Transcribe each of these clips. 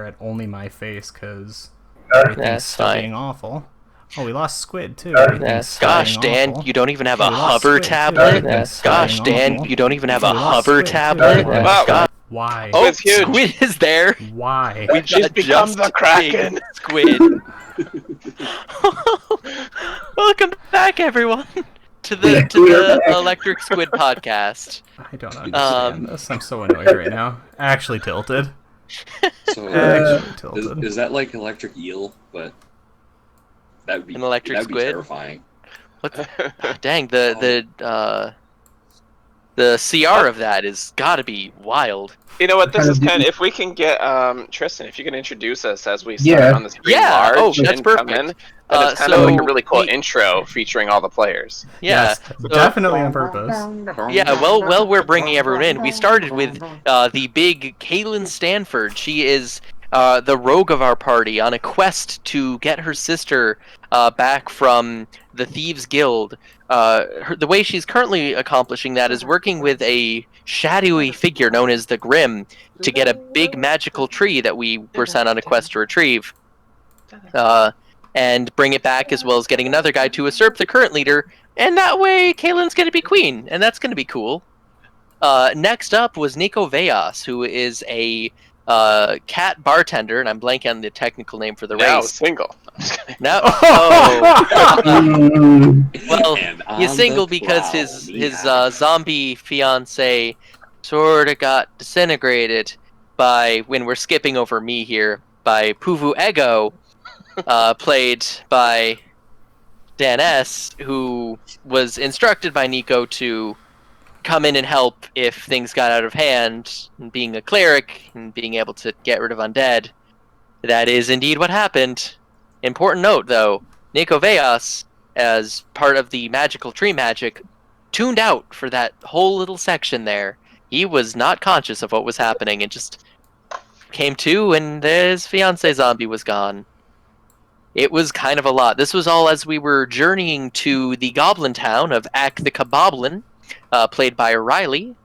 at only my face because everything's still being awful. Oh, we lost Squid too. Gosh, Dan, you don't even have a hover tablet. Gosh, Dan, you don't even have a hover tablet. Why? Oh, Squid is there. Why? We just become the Kraken. Squid. Welcome back, everyone, to the Electric Squid podcast. I don't understand this. I'm so annoyed right now. Actually tilted. So, is that like electric eel? But that would be an electric squid. Be terrifying. What? Dang, the CR of that is gotta be wild. You know what? This is kind of, if we can get Tristan, if you can introduce us as we start on the screen large that's perfect. Come in, then it's kind of like a really cool intro featuring all the players. Yeah, yes, definitely on purpose. Yeah, well, we're bringing everyone in. We started with the big Kaylin Stanford. She is the rogue of our party on a quest to get her sister back from the Thieves Guild. The way she's currently accomplishing that is working with a shadowy figure known as the Grim to get a big magical tree that we were sent on a quest to retrieve. And bring it back, as well as getting another guy to usurp the current leader, and that way Kaylin's going to be queen, and that's going to be cool. Next up was Nico Veas, who is a cat bartender, and I'm blanking on the technical name for the race. Now single. No. Well, he's single because his zombie fiance sort of got disintegrated by, when we're skipping over me here, by Puvu Ego, played by Dan S., who was instructed by Nico to come in and help if things got out of hand, and being a cleric and being able to get rid of undead. That is indeed what happened. Important note, though, Nico Veas, as part of the magical tree magic, tuned out for that whole little section there. He was not conscious of what was happening and just came to, and his fiancé zombie was gone. It was kind of a lot. This was all as we were journeying to the goblin town of Ak the Kaboblin, played by Riley.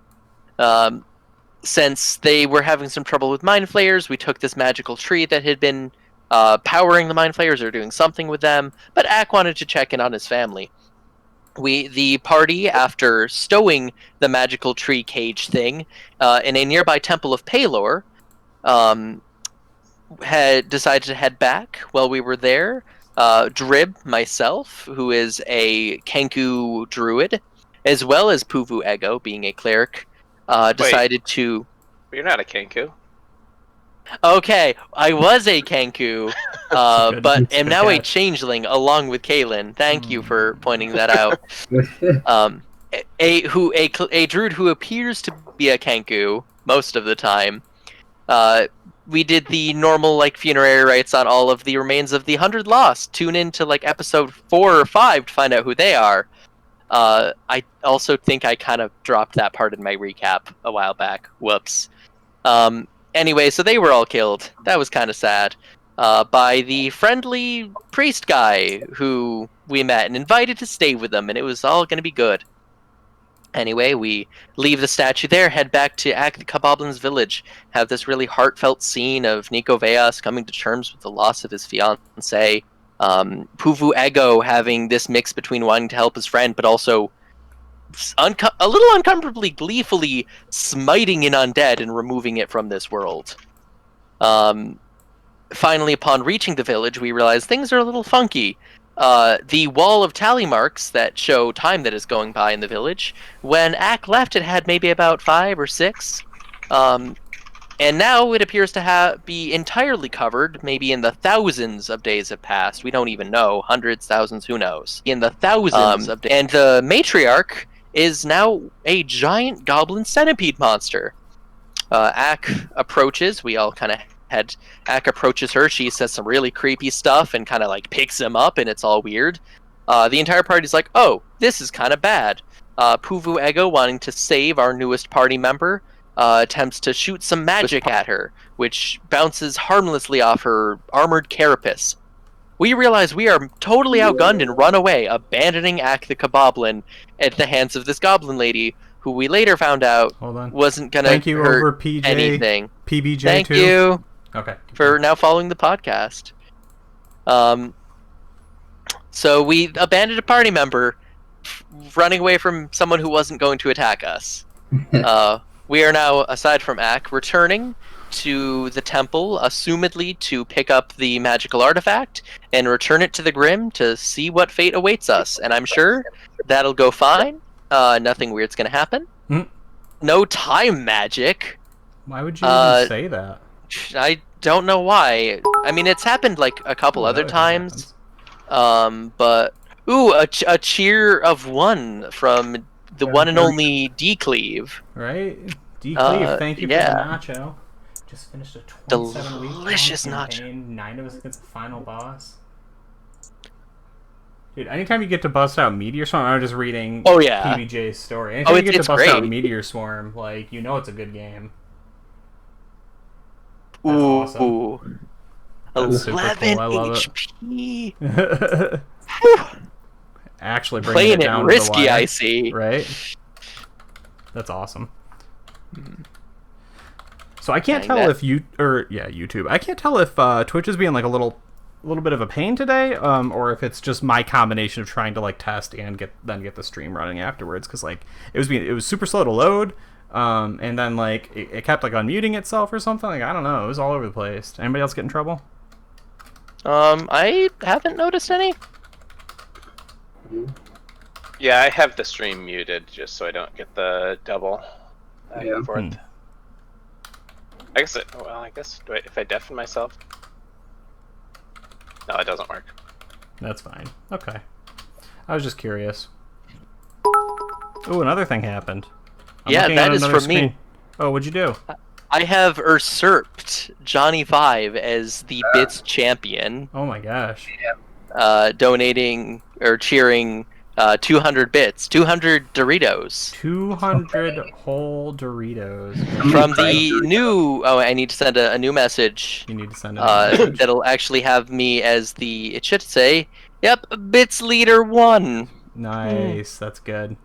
Since they were having some trouble with mind flayers, we took this magical tree that had been powering the mind flayers or doing something with them, but Ak wanted to check in on his family. The party, after stowing the magical tree cage thing in a nearby temple of Palor, had decided to head back. While we were there, Drib, myself, who is a Kenku druid, as well as Puvu Ego, being a cleric, decided to... You're not a Kenku. Okay, I was a Kenku, but am now a changeling along with Kaylin. Thank you for pointing that out. A druid who appears to be a Kenku most of the time. We did the normal funerary rites on all of the remains of the 100 Lost. Tune in to episode 4 or 5 to find out who they are. I also think I kind of dropped that part in my recap a while back. Whoops. Anyway, so they were all killed. That was kind of sad. By the friendly priest guy who we met and invited to stay with them, and it was all going to be good. Anyway, we leave the statue there, head back to Ak the Kaboblin's village, have this really heartfelt scene of Nico Veas coming to terms with the loss of his fiancée, Puvu Ego having this mix between wanting to help his friend, but also a little uncomfortably, gleefully smiting an undead and removing it from this world. Finally, upon reaching the village, we realize things are a little funky. The wall of tally marks that show time that is going by in the village, when Ak left, it had maybe about 5 or 6. And now it appears to be entirely covered, maybe in the thousands of days have passed. We don't even know. Hundreds, thousands, who knows? In the thousands of days. And the matriarch is now a giant goblin centipede monster. Ak approaches. We all kind of had... Ak approaches her. She says some really creepy stuff and kind of picks him up, and it's all weird. The entire party's like, oh, this is kind of bad. Puvu Ego, wanting to save our newest party member, attempts to shoot some magic at her, which bounces harmlessly off her armored carapace. We realize we are totally outgunned and run away, abandoning Ak the Kaboblin at the hands of this goblin lady, who we later found out wasn't gonna hurt over PJ, anything. PBJ Thank too. you. Okay. For now following the podcast. So we abandoned a party member running away from someone who wasn't going to attack us. We are now, aside from Ak, returning to the temple, assumedly to pick up the magical artifact and return it to the Grim to see what fate awaits us. And I'm sure that'll go fine. Nothing weird's going to happen. No time magic. Why would you even say that? I don't know why. I mean, it's happened like a couple other times. But a cheer of 1 from the one and only D-Cleave. Right? D-Cleave, thank you for the nacho. Just finished a 27-week delicious campaign, 9 of us against the final boss. Dude, anytime you get to bust out Meteor Swarm, I'm just reading PBJ's story. Anytime you get to bust out Meteor Swarm, like, you know it's a good game. That's awesome. That's 11 cool. HP. Actually playing it down it risky, to the wire, I see. Right? That's awesome. So I can't tell if YouTube. I can't tell if Twitch is being like a little bit of a pain today, or if it's just my combination of trying to like test and get the stream running afterwards. Because like it was super slow to load, and then like it kept like unmuting itself or something. Like I don't know. It was all over the place. Anybody else get in trouble? I haven't noticed any. Yeah, I have the stream muted just so I don't get the double back and forth. I guess if I deafen myself. No, it doesn't work. That's fine. Okay. I was just curious. Oh, another thing happened. Yeah, that is from me. Oh, what'd you do? I have usurped Johnny5 as the Bits champion. Oh my gosh. Donating or cheering 200 bits, 200 Doritos. 200 whole Doritos. From the new... Oh, I need to send a new message. You need to send a message. That'll actually have me as the... It should say, yep, Bits Leader 1. Nice, that's good.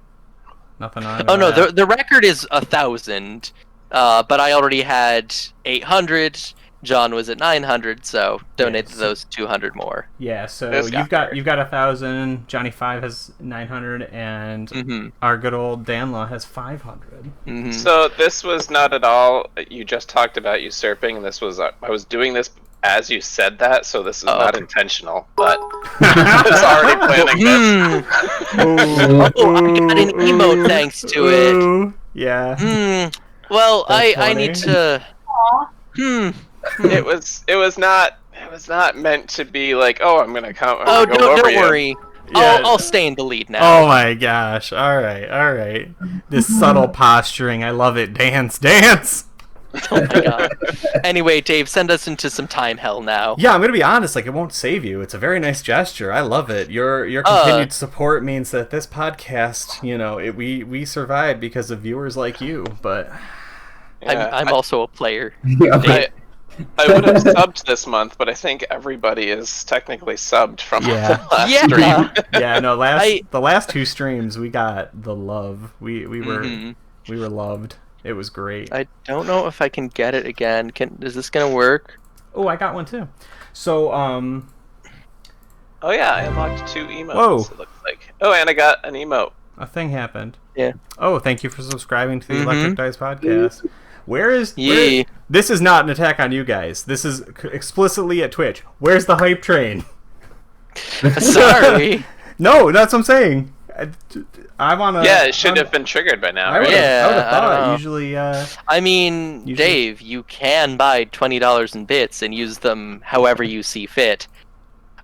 Nothing on Oh, no, the record is 1,000. But I already had 800. John was at 900, so donated those 200 more. Yeah, so you've got 1,000. Johnny5 has 900, and our good old Danla has 500. So this was not at all. You just talked about usurping. This was I was doing this as you said that, so this is not intentional. But I was already planning this. I got an emote thanks to it. Yeah. Well, I need to. It was not meant to be like, oh, I'm gonna come. Don't worry. Yeah. I'll stay in the lead now. Oh my gosh! All right. This subtle posturing, I love it. Dance. Oh my god. Anyway, Dave, send us into some time hell now. Yeah, I'm gonna be honest. Like, it won't save you. It's a very nice gesture. I love it. Your continued support means that this podcast, we survived because of viewers like you. But I'm also a player. I would have subbed this month, but I think everybody is technically subbed from the last stream. Yeah, no, the last 2 streams we got the love. We were loved. It was great. I don't know if I can get it again. Is this gonna work? Oh, I got one too. So Oh yeah, I unlocked 2 emotes. Whoa. It looks like. Oh, and I got an emote. A thing happened. Yeah. Oh, thank you for subscribing to the Electric Dice podcast. This is not an attack on you guys. This is explicitly at Twitch. Where's the hype train? Sorry. No, that's what I'm saying. I want to. Yeah, it should have been triggered by now. I would have thought. Usually. I mean, Dave, you can buy $20 in bits and use them however you see fit.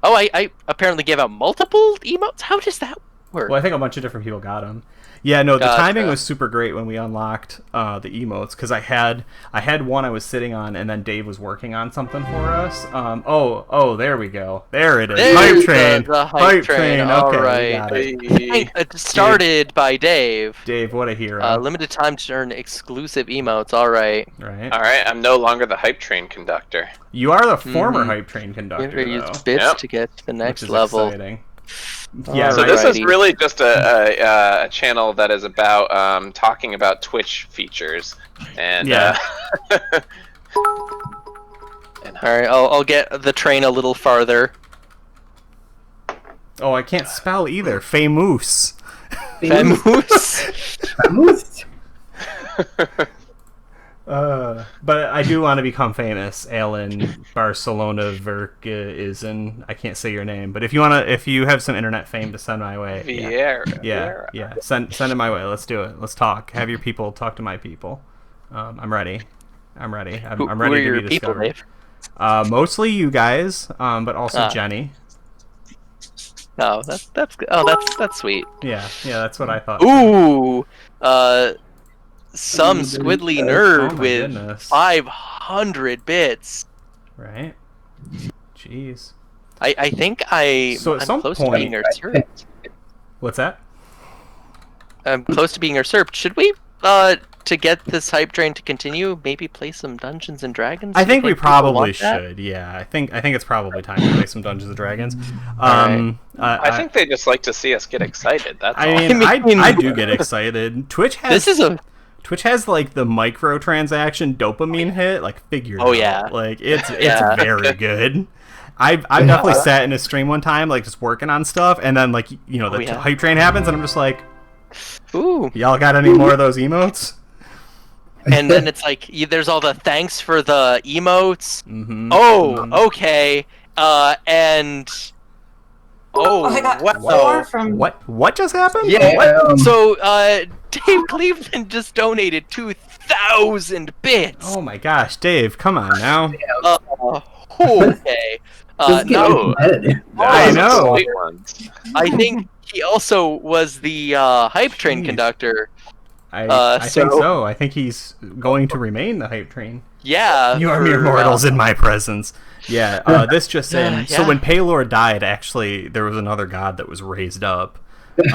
Oh, I apparently gave out multiple emotes. How does that work? Well, I think a bunch of different people got them. Yeah, no, the timing was super great when we unlocked the emotes, because I had one I was sitting on, and then Dave was working on something for us. Oh, there we go. There it is. Hype train. The hype train. Okay, all right. got it. It started by Dave. Dave, what a hero. Limited time to earn exclusive emotes. All right. Right. All right. I'm no longer the hype train conductor. You are the former hype train conductor. You use bits to get to the next level. Exciting. Yeah, so this is really just a channel that is about talking about Twitch features, and All right, I'll get the train a little farther. Oh, I can't spell either. Famous. Famous. Famous? But I do want to become famous. Alan Barcelona Verkisen. I can't say your name, but if you have some internet fame to send my way, yeah, send it my way. Let's do it. Let's talk. Have your people talk to my people. I'm ready. I'm ready Who are to your be people, discovered. Dave? Mostly you guys, but also Jenny. Oh, that's sweet. Yeah, that's what I thought. Ooh, some squiddly nerd Oh my with goodness. 500 bits. Right? Jeez. I think So at I'm some close point- to being usurped. What's that? I'm close to being usurped. Should we, to get this hype train to continue, maybe play some Dungeons and Dragons? I think we people probably want that? should. Yeah, I think it's probably time to play some Dungeons and Dragons. Alright. I think they just like to see us get excited. That's all. I mean, I do get excited. Twitch has like the microtransaction dopamine hit, like figured Oh, out. yeah. Like it's Yeah. very good. I've definitely sat in a stream one time, like just working on stuff, and then like the hype train happens, and I'm just like, Ooh. y'all got any more of those emotes? And then it's like, there's all the thanks for the emotes. Mm-hmm. Oh, okay. And... Oh, I got what? 4 from... What just happened? Yeah. What? So, Dave Cleveland just donated 2,000 bits. Oh my gosh, Dave, come on now. Okay. This is getting competitive. I know. Sweet ones. I think he also was the hype train Jeez. conductor. I think so- so. I think he's going to remain the hype train. Yeah. You are for, mere mortals in my presence. Yeah, this just in. Yeah. So when Paylor died, actually, there was another god that was raised up. Is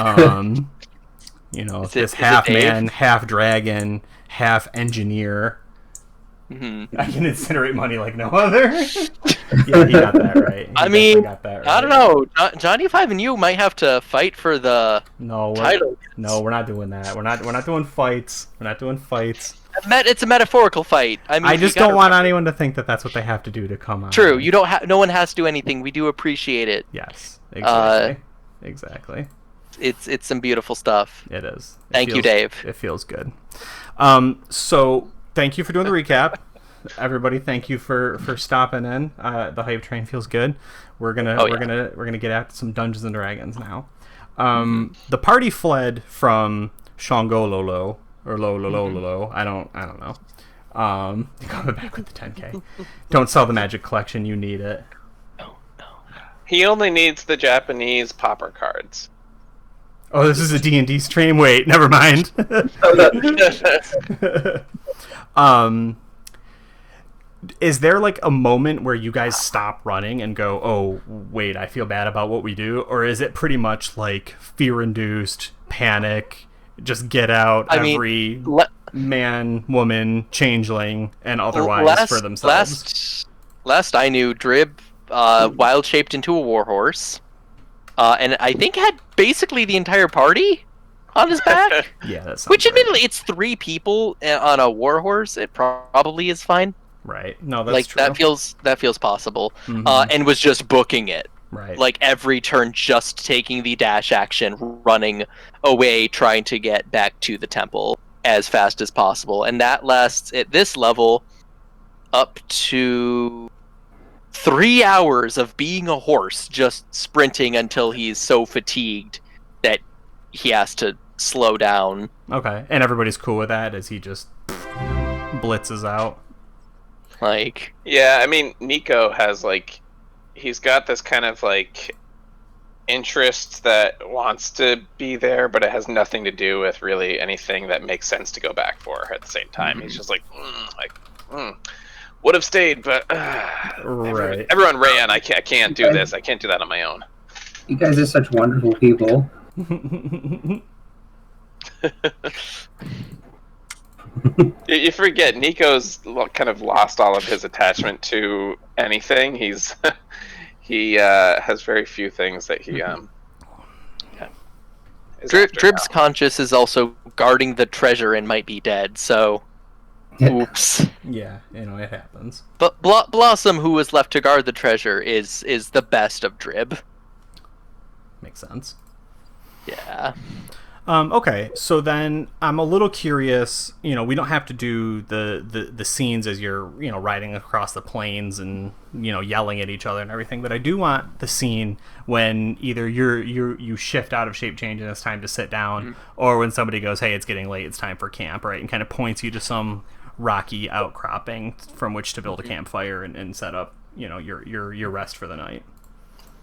This it half Dave? man, half dragon, half engineer. Mhm. I can incinerate money like no other. Yeah, he got that right. He I definitely mean, got that right. I don't know. Johnny Five and you might have to fight for the No, title. we're not doing that. We're not doing fights. We're not doing fights. It's a metaphorical fight. I mean, I you just gotta- don't want anyone to think that that's what they have to do to come on. True. You don't have. No one has to do anything. We do appreciate it. Yes, exactly. Exactly. It's some beautiful stuff. It is. Thank you, Dave. It feels good. So thank you for doing the recap. Everybody, thank you for stopping in. The hype train feels good. We're gonna get at some Dungeons and Dragons now. The party fled from Shangololo or Lolo. I don't know. Coming back with the 10K. Don't sell the Magic Collection. You need it. He only needs the Japanese popper cards. Oh, this is a D&D stream? Wait, never mind. Is there like a moment where you guys stop running and go, oh, wait, I feel bad about what we do? Or is it pretty much like fear-induced panic, just get out man, woman, changeling, and otherwise for themselves? Last I knew, Drib wild shaped into a warhorse. And I think had basically the entire party on his back. Yeah, that's which admittedly, it's 3 people on a warhorse. It probably is fine. Right. No, that's true. That feels possible. Mhm. And was just booking it. Right. Like every turn, just taking the dash action, running away, trying to get back to the temple as fast as possible, and that lasts at this level up to 3 hours of being a horse, just sprinting until he's so fatigued that he has to slow down. Okay, and everybody's cool with that as he just blitzes out. Like, yeah, I mean, Nico has he's got this kind of interest that wants to be there, but it has nothing to do with really anything that makes sense to go back for at the same time. Mm-hmm. He's just would have stayed, but right. Everyone ran. I can't do this. I can't do that on my own. You guys are such wonderful people. You forget Nico's kind of lost all of his attachment to anything. He has very few things that he Drib's conscious is also guarding the treasure and might be dead, so Oops. Yeah, it happens. But Blossom, who was left to guard the treasure, is the best of Drib. Makes sense. Yeah. Okay, so then I'm a little curious. We don't have to do the scenes as you're riding across the plains and yelling at each other and everything. But I do want the scene when either you shift out of shape change and it's time to sit down, or when somebody goes, "Hey, it's getting late. It's time for camp," right? And kind of points you to some rocky outcropping from which to build a campfire and set up your rest for the night.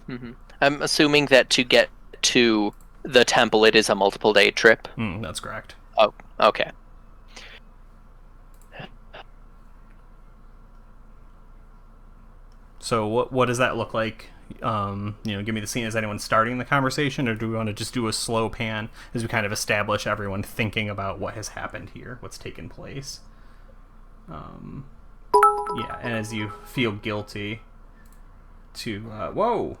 Mm-hmm. I'm assuming that to get to the temple, it is a multiple day trip. That's correct. Oh, okay. So what does that look like? Give me the scene. Is anyone starting the conversation, or do we want to just do a slow pan as we kind of establish everyone thinking about what has happened here, what's taken place? Yeah, and as you feel guilty to whoa.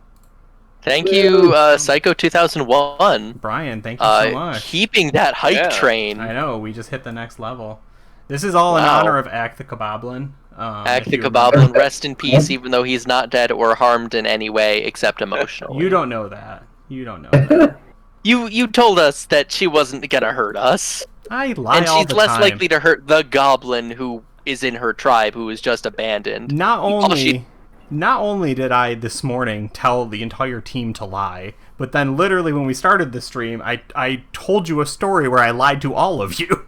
Thank you, Psycho 2001. Brian, thank you so much. Keeping that hype train. I know, we just hit the next level. This is all in honor of Ack the Kaboblin. Ack the Kaboblin, rest in peace, even though he's not dead or harmed in any way except emotionally. You don't know that. You told us that she wasn't gonna hurt us. I lie and all she's the less time. likely to hurt the goblin who is in her tribe, who is just abandoned. Not only did I this morning tell the entire team to lie, but then literally when we started the stream, I told you a story where I lied to all of you.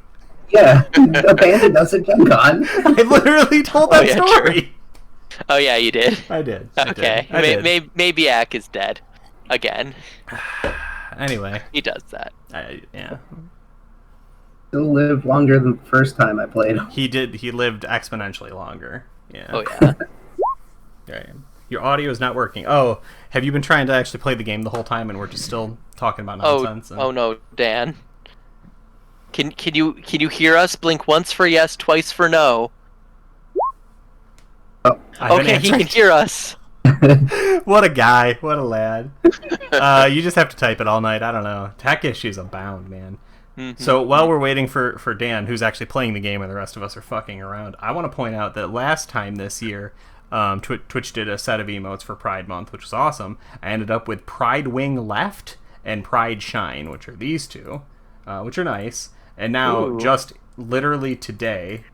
Yeah, abandoned us at Gen Con. I literally told that story. True. Oh yeah, you did. I did. Okay, maybe Ack is dead again. Anyway, he does that. Yeah. Still lived longer than the first time I played him. He did. He lived exponentially longer. Yeah. Oh yeah. Right. Your audio is not working. Oh, have you been trying to actually play the game the whole time and we're just still talking about nonsense? Oh no, Dan. Can you hear us? Blink once for yes, twice for no. Oh. Okay, he can hear us. What a guy. What a lad. You just have to type it all night. I don't know. Tech issues abound, man. Mm-hmm. So while we're waiting for Dan, who's actually playing the game and the rest of us are fucking around, I want to point out that last time this year, Twitch did a set of emotes for Pride Month, which was awesome. I ended up with Pride Wing Left and Pride Shine, which are these two, which are nice. And now, just literally today,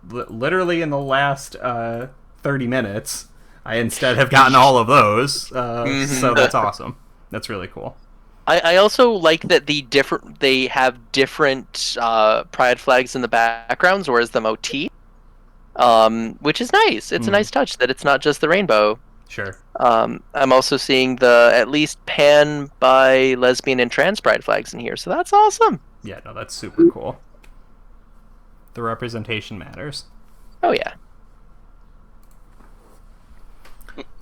literally in the last 30 minutes, I instead have gotten all of those. So that's awesome. That's really cool. I also like that they have different pride flags in the backgrounds, or as the motif, which is nice. It's a nice touch that it's not just the rainbow. Sure. I'm also seeing the at least pan, bi, lesbian, and trans pride flags in here, so that's awesome. Yeah, no, that's super cool. The representation matters. Oh yeah.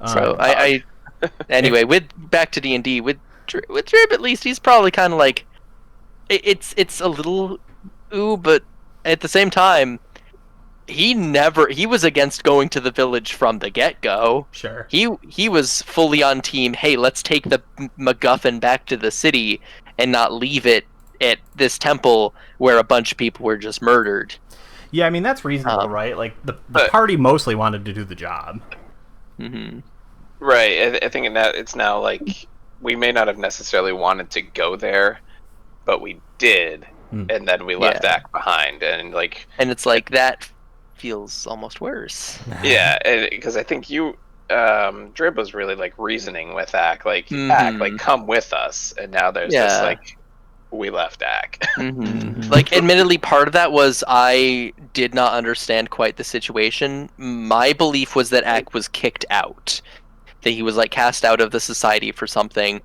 So I anyway, back to D&D with Drib, at least he's probably kind of like it's a little but at the same time he was against going to the village from the get-go. Sure. He was fully on team, hey, let's take the MacGuffin back to the city and not leave it at this temple where a bunch of people were just murdered. Yeah, I mean that's reasonable, right? Like the party mostly wanted to do the job. Mm-hmm. Right. I think in that it's now like we may not have necessarily wanted to go there, but we did, and then we left Ack behind, and it's like that feels almost worse. Yeah, because I think you, Drib was really like reasoning with Ack, Ack, come with us, and now there's this we left Ack. Like, admittedly, part of that was I did not understand quite the situation. My belief was that Ack was kicked out. That he was cast out of the society for something.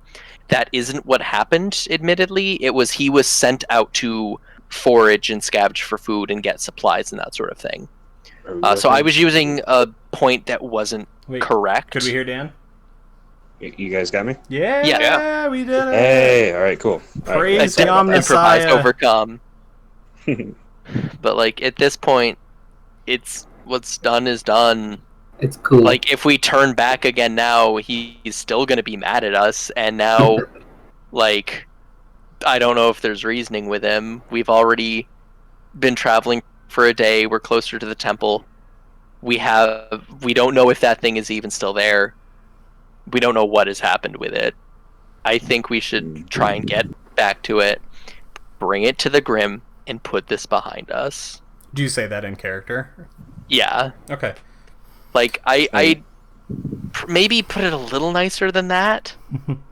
That isn't what happened, admittedly. It was he was sent out to forage and scavenge for food and get supplies and that sort of thing. So I was using a point that wasn't correct. Could we hear Dan? You guys got me? Yeah, we did it. Hey, all right, cool. Praise the Omnissiah. Improvise, overcome. But at this point, it's what's done is done. It's cool. If we turn back again now, he's still gonna be mad at us, and now, I don't know if there's reasoning with him. We've already been traveling for a day. We're closer to the temple. We don't know if that thing is even still there. We don't know what has happened with it. I think we should try and get back to it, bring it to the Grim, and put this behind us. Do you say that in character? Yeah. Okay. Like, I maybe put it a little nicer than that.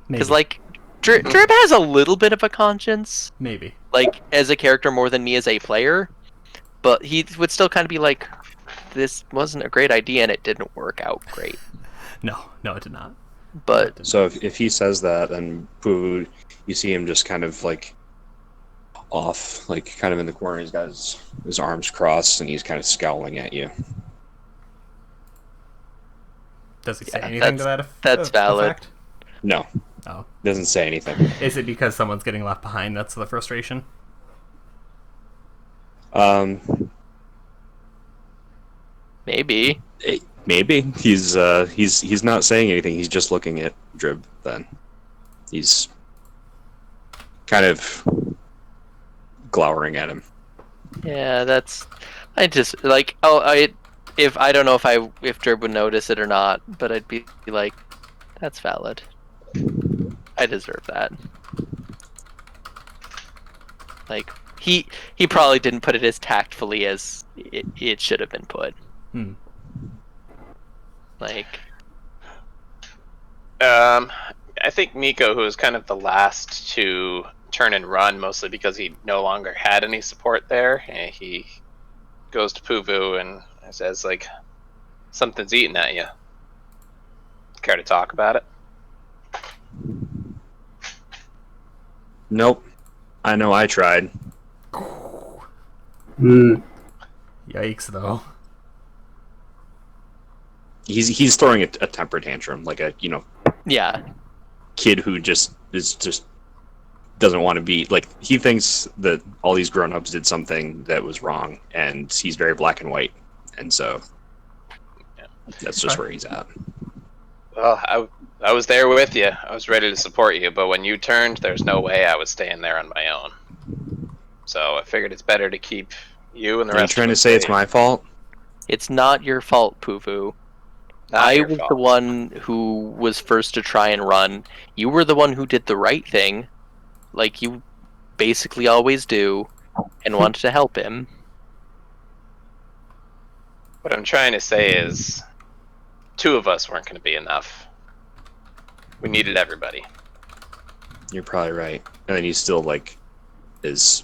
Because, like, Drib has a little bit of a conscience. Maybe. Like, as a character more than me as a player. But he would still kind of be like, this wasn't a great idea and it didn't work out great. No, it did not. But so if he says that, then Poo, you see him just kind of like off, like kind of in the corner. He's got his arms crossed and he's kind of scowling at you. Does he say anything to that That's valid. effect? No. Oh. Doesn't say anything. Is it because someone's getting left behind? That's the frustration? Maybe. Maybe. He's not saying anything. He's just looking at Drib then. He's kind of glowering at him. Yeah, I just like if I don't know if Drib would notice it or not, but I'd be like, that's valid. I deserve that. Like he probably didn't put it as tactfully as it should have been put. Like I think Miko, who was kind of the last to turn and run, mostly because he no longer had any support there, and he goes to Puvu and says, like, something's eating at you. Care to talk about it? Nope. I know I tried. Yikes, though. He's throwing a temper tantrum, like a kid who just doesn't want to be like, he thinks that all these grown-ups did something that was wrong, and he's very black and white, and so that's just where he's at. Well, I was there with you. I was ready to support you, but when you turned, there's no way I was staying there on my own. So I figured it's better to keep you and the rest. Are you trying to say it's my fault? It's not your fault, Puvu. I was the one who was first to try and run. You were the one who did the right thing, like you basically always do, and wanted to help him. What I'm trying to say is, 2 of us weren't going to be enough. We needed everybody. You're probably right. And then he still, like, is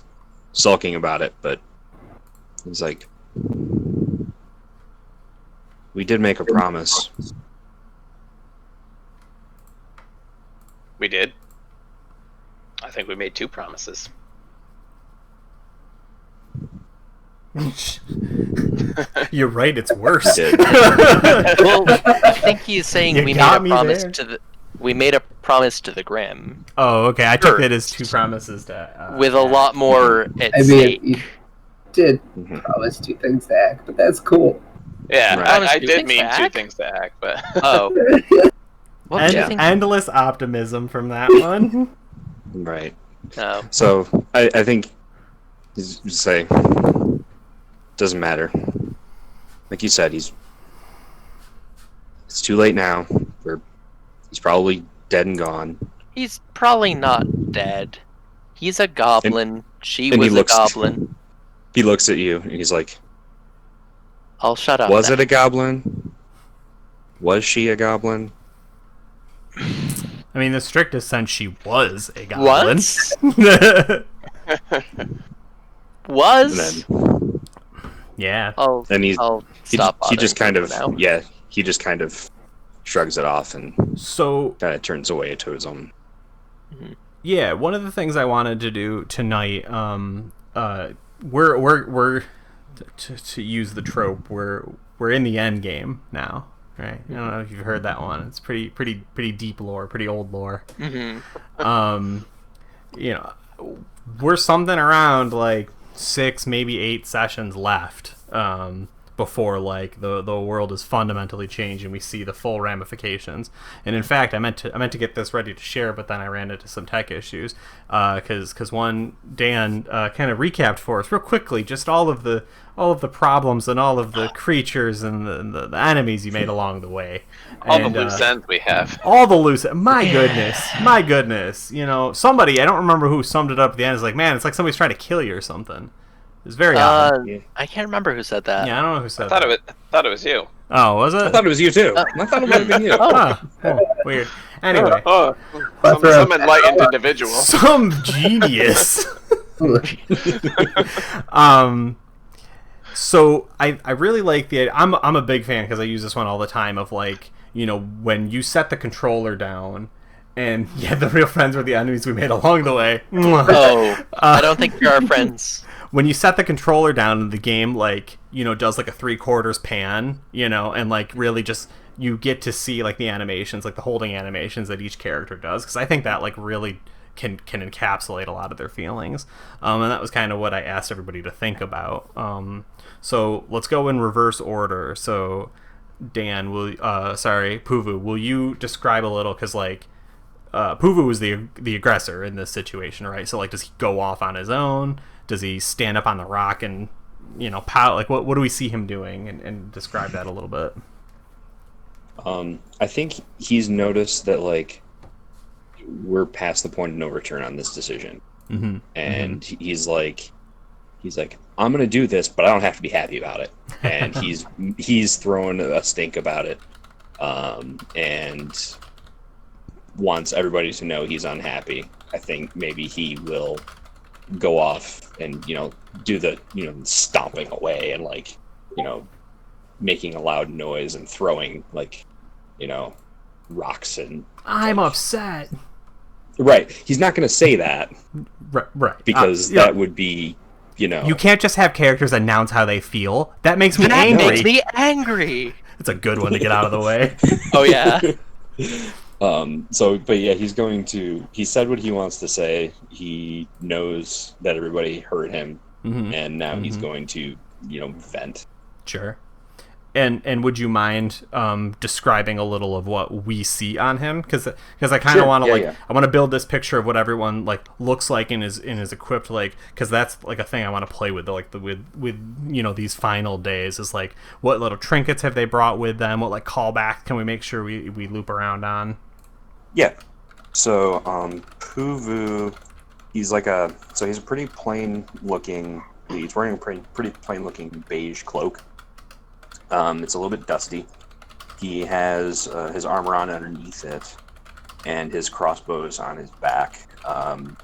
sulking about it, but he's like, we did make a promise. We did. I think we made 2 promises. You're right, it's worse. Well, I think he's saying You we made got a me promise there. we made a promise to the Grim. Oh, okay. I took it as 2 promises to with a lot more at I stake. mean, you did promise 2 things to act, but that's cool. Yeah, Right. I Two did things mean to 2 act? things to act, but... Oh. What did you think? endless optimism from that one. Right. Oh. So I think he's say doesn't matter. Like you said, it's too late now. He's probably dead and gone. He's probably not dead. He's a goblin. She and was he a looks- goblin. He looks at you and he's like, I'll shut up. was now. it a goblin? Was she a goblin? I mean, in the strictest sense, she was a goblin. Was? And then Yeah. I'll he stop. just kind of now. he just kind of shrugs it off and So, kind of turns away to his own. yeah, one of the things I wanted to do tonight, we're to use the trope, we're in the end game now, right? I don't know if you've heard that one. It's pretty deep lore, pretty old lore. You know, we're something around like 6, maybe 8 sessions left. before like the world is fundamentally changed and we see the full ramifications. And in fact, I meant to get this ready to share, but then I ran into some tech issues because one Dan kind of recapped for us real quickly just all of the problems and all of the creatures and the enemies you made along the way. All the loose ends we have. All the loose ends. My goodness. You know, somebody, I don't remember who summed it up at the end, is like, man, it's like somebody's trying to kill you or something. It's very odd. I can't remember who said that. Yeah, I don't know who said that. I thought it was you. Oh, was it? I thought it was you too. I thought it might have been you. Oh, weird. Anyway. Some enlightened individual. Some genius. So I really like the idea. I'm a big fan because I use this one all the time of like, you know, when you set the controller down and the real friends were the enemies we made along the way. Oh, I don't think you're our friends. When you set the controller down and the game, like, you know, does like a 3/4 pan, you know, and like really just you get to see like the animations, like the holding animations that each character does, because I think that like really can encapsulate a lot of their feelings, and that was kind of what I asked everybody to think about. So let's go in reverse order. So Dan, Puvu, will you describe a little, because like Puvu is the aggressor in this situation, right? So like, does he go off on his own? Does he stand up on the rock and, you know, pout? Like, what do we see him doing? And describe that a little bit. I think he's noticed that, like, we're past the point of no return on this decision. Mm-hmm. And he's like, I'm going to do this, but I don't have to be happy about it. And he's throwing a stink about it. And wants everybody to know he's unhappy. I think maybe he will go off and, you know, do the, you know, stomping away and, like, you know, making a loud noise and throwing, like, you know, rocks and I'm upset. Right. He's not going to say that. Right. Because that would be, you know. You can't just have characters announce how they feel. That makes me angry. That makes me angry. It's a good one to get out of the way. Oh, yeah. But yeah, he said what he wants to say. He knows that everybody heard him, and now he's going to, you know, vent. Sure. And would you mind describing a little of what we see on him? Because I kind of want to I want to build this picture of what everyone like looks like and is equipped like, because that's like a thing I want to play with with you know, these final days is like, what little trinkets have they brought with them? What like callback can we make sure we loop around on? Yeah. So Puvu, he's a pretty plain looking. He's wearing a pretty plain looking beige cloak. It's a little bit dusty. He has his armor on underneath it, and his crossbow is on his back.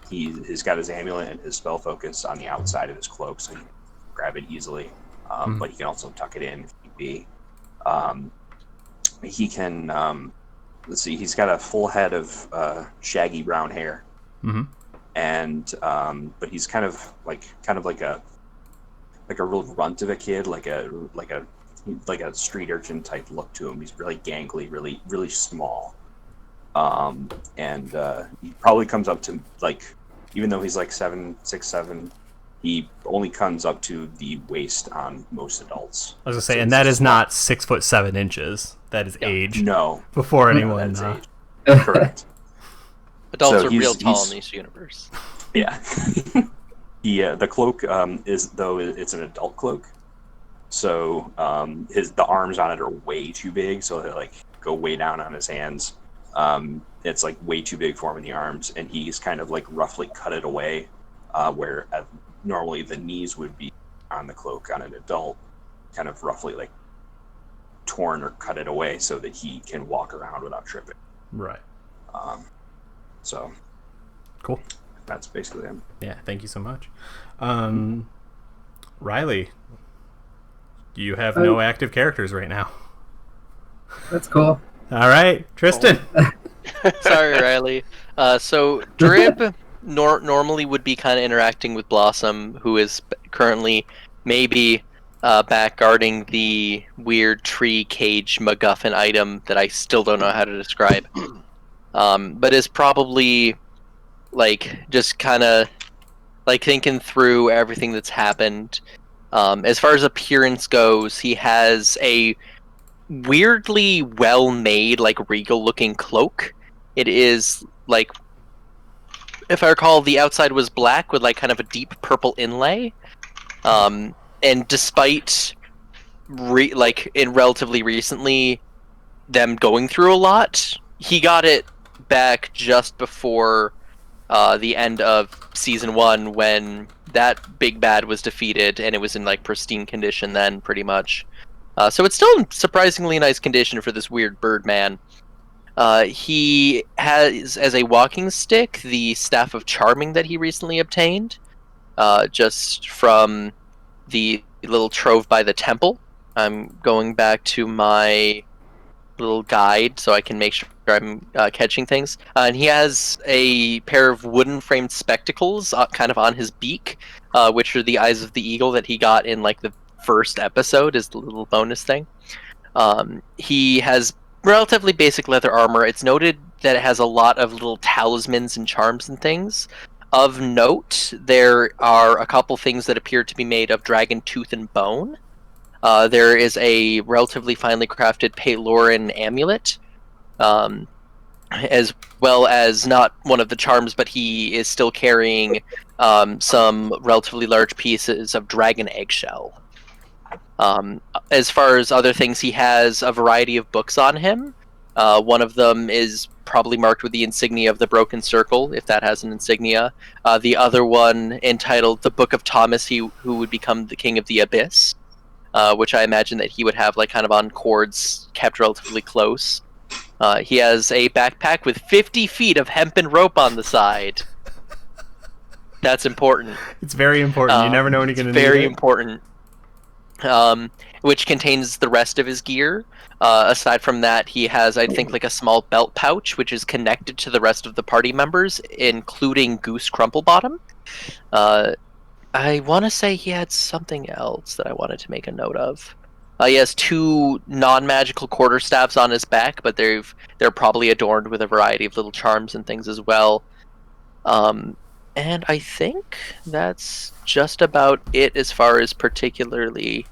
He's got his amulet and his spell focus on the outside of his cloak, so you can grab it easily. But you can also tuck it in if need be. He can. Let's see. He's got a full head of shaggy brown hair, and but he's kind of like a real runt of a kid, like a street urchin type look to him. He's really gangly, really small, and he probably comes up to, like, even though he's like 6'7", he only comes up to the waist on most adults. I was gonna say, and that is not 6'7". That is age. No, before anyone. Age. Correct. Adults are real tall in this universe. Yeah. The cloak it's an adult cloak. So the arms on it are way too big, so they like go way down on his hands. It's like way too big for him in the arms, and he's kind of like roughly cut it away, where normally the knees would be on the cloak on an adult, kind of roughly like torn or cut it away so that he can walk around without tripping. Right. So cool. That's basically him. Yeah, thank you so much. Riley, you have no active characters right now. That's cool. All right, Tristan. Sorry, Riley. So Drib normally would be kind of interacting with Blossom, who is currently maybe back guarding the weird tree cage MacGuffin item that I still don't know how to describe. But is probably like just kind of like thinking through everything that's happened, As far as appearance goes, he has a weirdly well-made, like regal-looking cloak. It is like, if I recall, the outside was black with like kind of a deep purple inlay. And despite in relatively recently them going through a lot, he got it back just before the end of season 1 when that big bad was defeated, and it was in like pristine condition then, pretty much. So it's still in surprisingly nice condition for this weird bird man. He has as a walking stick the Staff of Charming that he recently obtained, just from the little trove by the temple. I'm going back to my little guide so I can make sure I'm catching things. And he has a pair of wooden framed spectacles kind of on his beak, which are the eyes of the eagle that he got in like the first episode as the little bonus thing. He has relatively basic leather armor. It's noted that it has a lot of little talismans and charms and things. Of note, there are a couple things that appear to be made of dragon tooth and bone. There is a relatively finely crafted Paloran amulet, as well as not one of the charms, but he is still carrying some relatively large pieces of dragon eggshell. As far as other things, he has a variety of books on him. One of them is probably marked with the insignia of the Broken Circle, if that has an insignia. The other one entitled The Book of Thomas, who would become the King of the Abyss, which I imagine that he would have like kind of on cords kept relatively close. He has a backpack with 50 feet of hempen rope on the side. That's important. It's very important. You never know when you're going to need it. Very important. Which contains the rest of his gear. Aside from that, he has, I think, like a small belt pouch, which is connected to the rest of the party members, including Goose Crumplebottom. I want to say he had something else that I wanted to make a note of. He has 2 non-magical quarterstaffs on his back, but they're probably adorned with a variety of little charms and things as well. And I think that's just about it as far as particularly...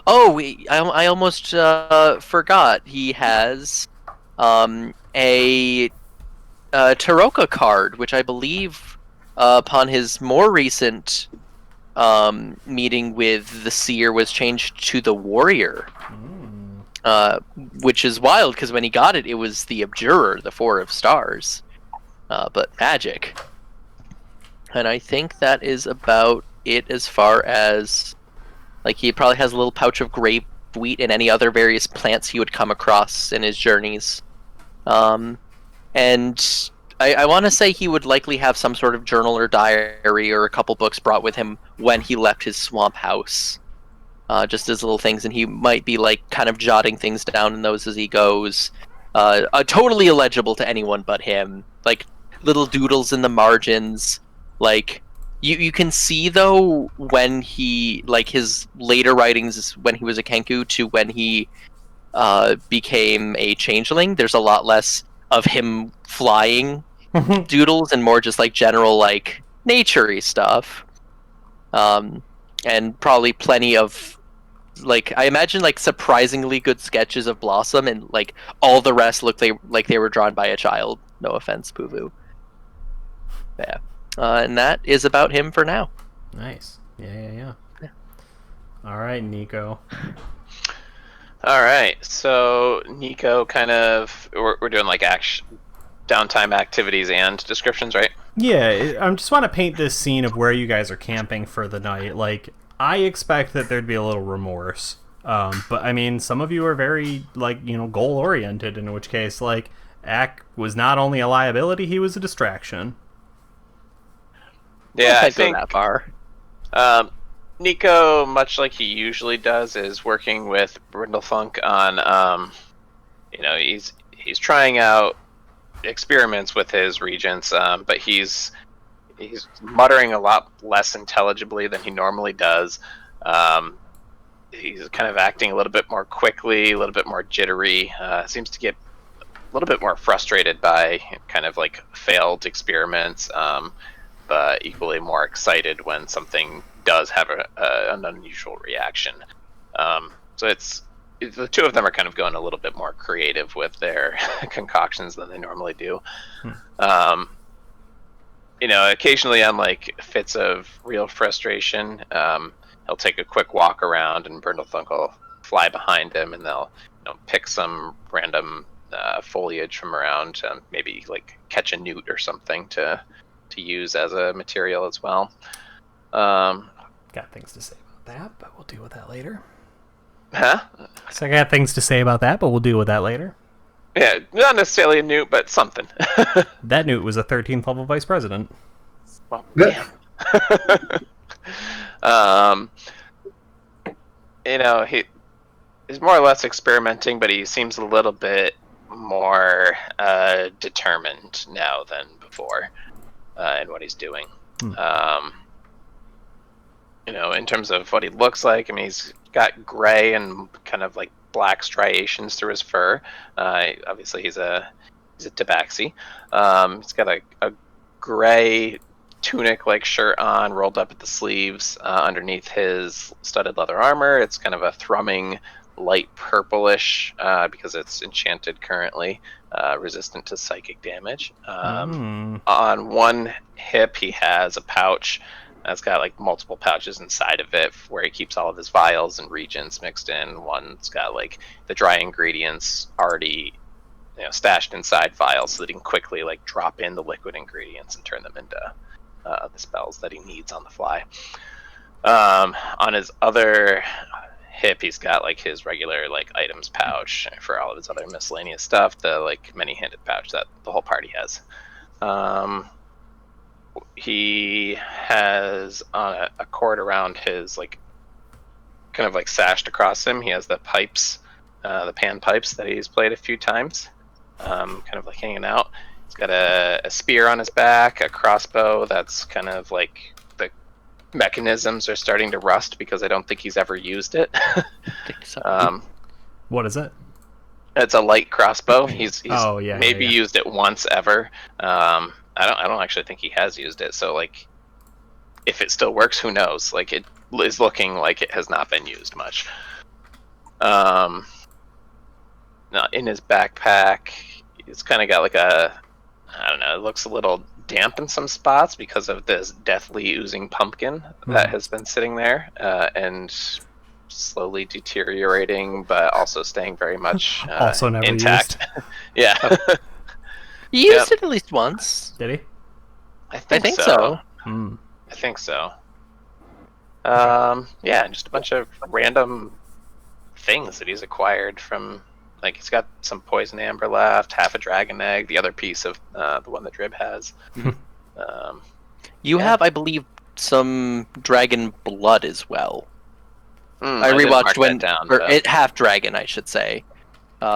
Oh, I almost forgot. He has a Taroka card, which I believe upon his more recent meeting with the Seer was changed to the Warrior. Which is wild, because when he got it, it was the Abjurer, the 4 of Stars. But magic. And I think that is about it as far as... Like, he probably has a little pouch of grape wheat and any other various plants he would come across in his journeys. And I want to say he would likely have some sort of journal or diary or a couple books brought with him when he left his swamp house. Just as little things, and he might be, like, kind of jotting things down in those as he goes. Totally illegible to anyone but him. Like, little doodles in the margins. Like... You can see, though, when he, like, his later writings when he was a Kenku to when he became a changeling, there's a lot less of him flying doodles and more just, like, general, like, nature-y stuff. And probably plenty of, like, I imagine, like, surprisingly good sketches of Blossom, and, like, all the rest look like they were drawn by a child. No offense, Puvu. Yeah. And that is about him for now. Nice. Yeah. All right, Nico. All right. So Nico, kind of, we're doing like downtime activities and descriptions, right? Yeah. I just want to paint this scene of where you guys are camping for the night. Like, I expect that there'd be a little remorse. But I mean, some of you are very, like, goal oriented. In which case, like, Ak was not only a liability, he was a distraction. Yeah, I think go that far. Nico, much like he usually does, is working with Brindlefunk on, he's trying out experiments with his regents, but he's muttering a lot less intelligibly than he normally does. He's kind of acting a little bit more quickly, a little bit more jittery. Seems to get a little bit more frustrated by kind of like failed experiments. but equally more excited when something does have an unusual reaction. So the two of them are kind of going a little bit more creative with their concoctions than they normally do. Occasionally on like fits of real frustration, he'll take a quick walk around and Brindlethunk will fly behind him, and they'll pick some random foliage from around, maybe like catch a newt or something to use as a material as well. Got things to say about that, but we'll deal with that later. Huh? So I got things to say about that, but we'll deal with that later. Yeah, not necessarily a newt, but something. That newt was a 13th level vice president. Well, damn. He's more or less experimenting, but he seems a little bit more determined now than before in what he's doing. In terms of what he looks like, I mean, he's got gray and kind of like black striations through his fur. Obviously, he's a tabaxi. He's got a gray tunic-like shirt on, rolled up at the sleeves. Underneath his studded leather armor, it's kind of a thrumming light purplish because it's enchanted currently, resistant to psychic damage. On one hip, he has a pouch that's got like multiple pouches inside of it where he keeps all of his vials and reagents mixed in. One's got like the dry ingredients already stashed inside vials so that he can quickly like drop in the liquid ingredients and turn them into the spells that he needs on the fly. On his other hip, he's got like his regular like items pouch for all of his other miscellaneous stuff, the like many-handed pouch that the whole party has. He has a cord around his like kind of like sashed across him. He has the pipes, the pan pipes that he's played a few times, kind of like hanging out. He's got a spear on his back, a crossbow that's kind of like the mechanisms are starting to rust because I don't think he's ever used it. I think so. What is it? It's a light crossbow. He's maybe used it once ever. I don't actually think he has used it. So like, if it still works, who knows? Like, it is looking like it has not been used much. Now in his backpack, it's kind of got like I don't know. It looks a little damp in some spots because of this deathly oozing pumpkin that has been sitting there and slowly deteriorating, but also staying very much also never intact. Used. Yeah. He used it at least once. Did he? I think so. I think so. Just a bunch of random things that he's acquired from, like, he's got some poison amber left, half a dragon egg, the other piece of the one that Drib has. You have, I believe, some dragon blood as well. I rewatched half dragon, I should say,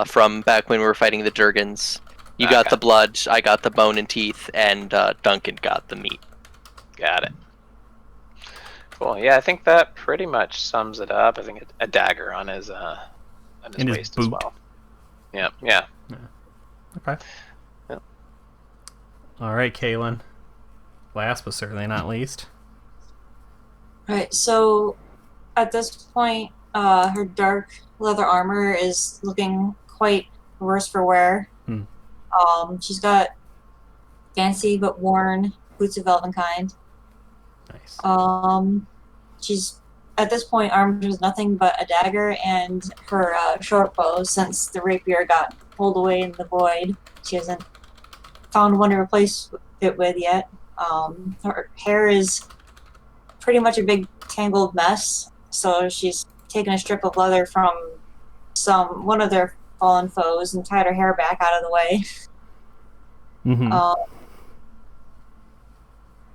from back when we were fighting the Durgans. You got the blood, I got the bone and teeth, and Duncan got the meat. Got it. Cool. Yeah, I think that pretty much sums it up. I think a dagger on his waist as well. Yeah. Okay. Yep. All right, Kaylin. Last but certainly not least. Right. So, at this point, her dark leather armor is looking quite worse for wear. She's got fancy but worn boots of elvenkind. Nice. She's at this point armed with nothing but a dagger and her short bow, since the rapier got pulled away in the void. She hasn't found one to replace it with yet. Her hair is pretty much a big tangled mess, so she's taken a strip of leather from one of their fallen foes and tied her hair back out of the way.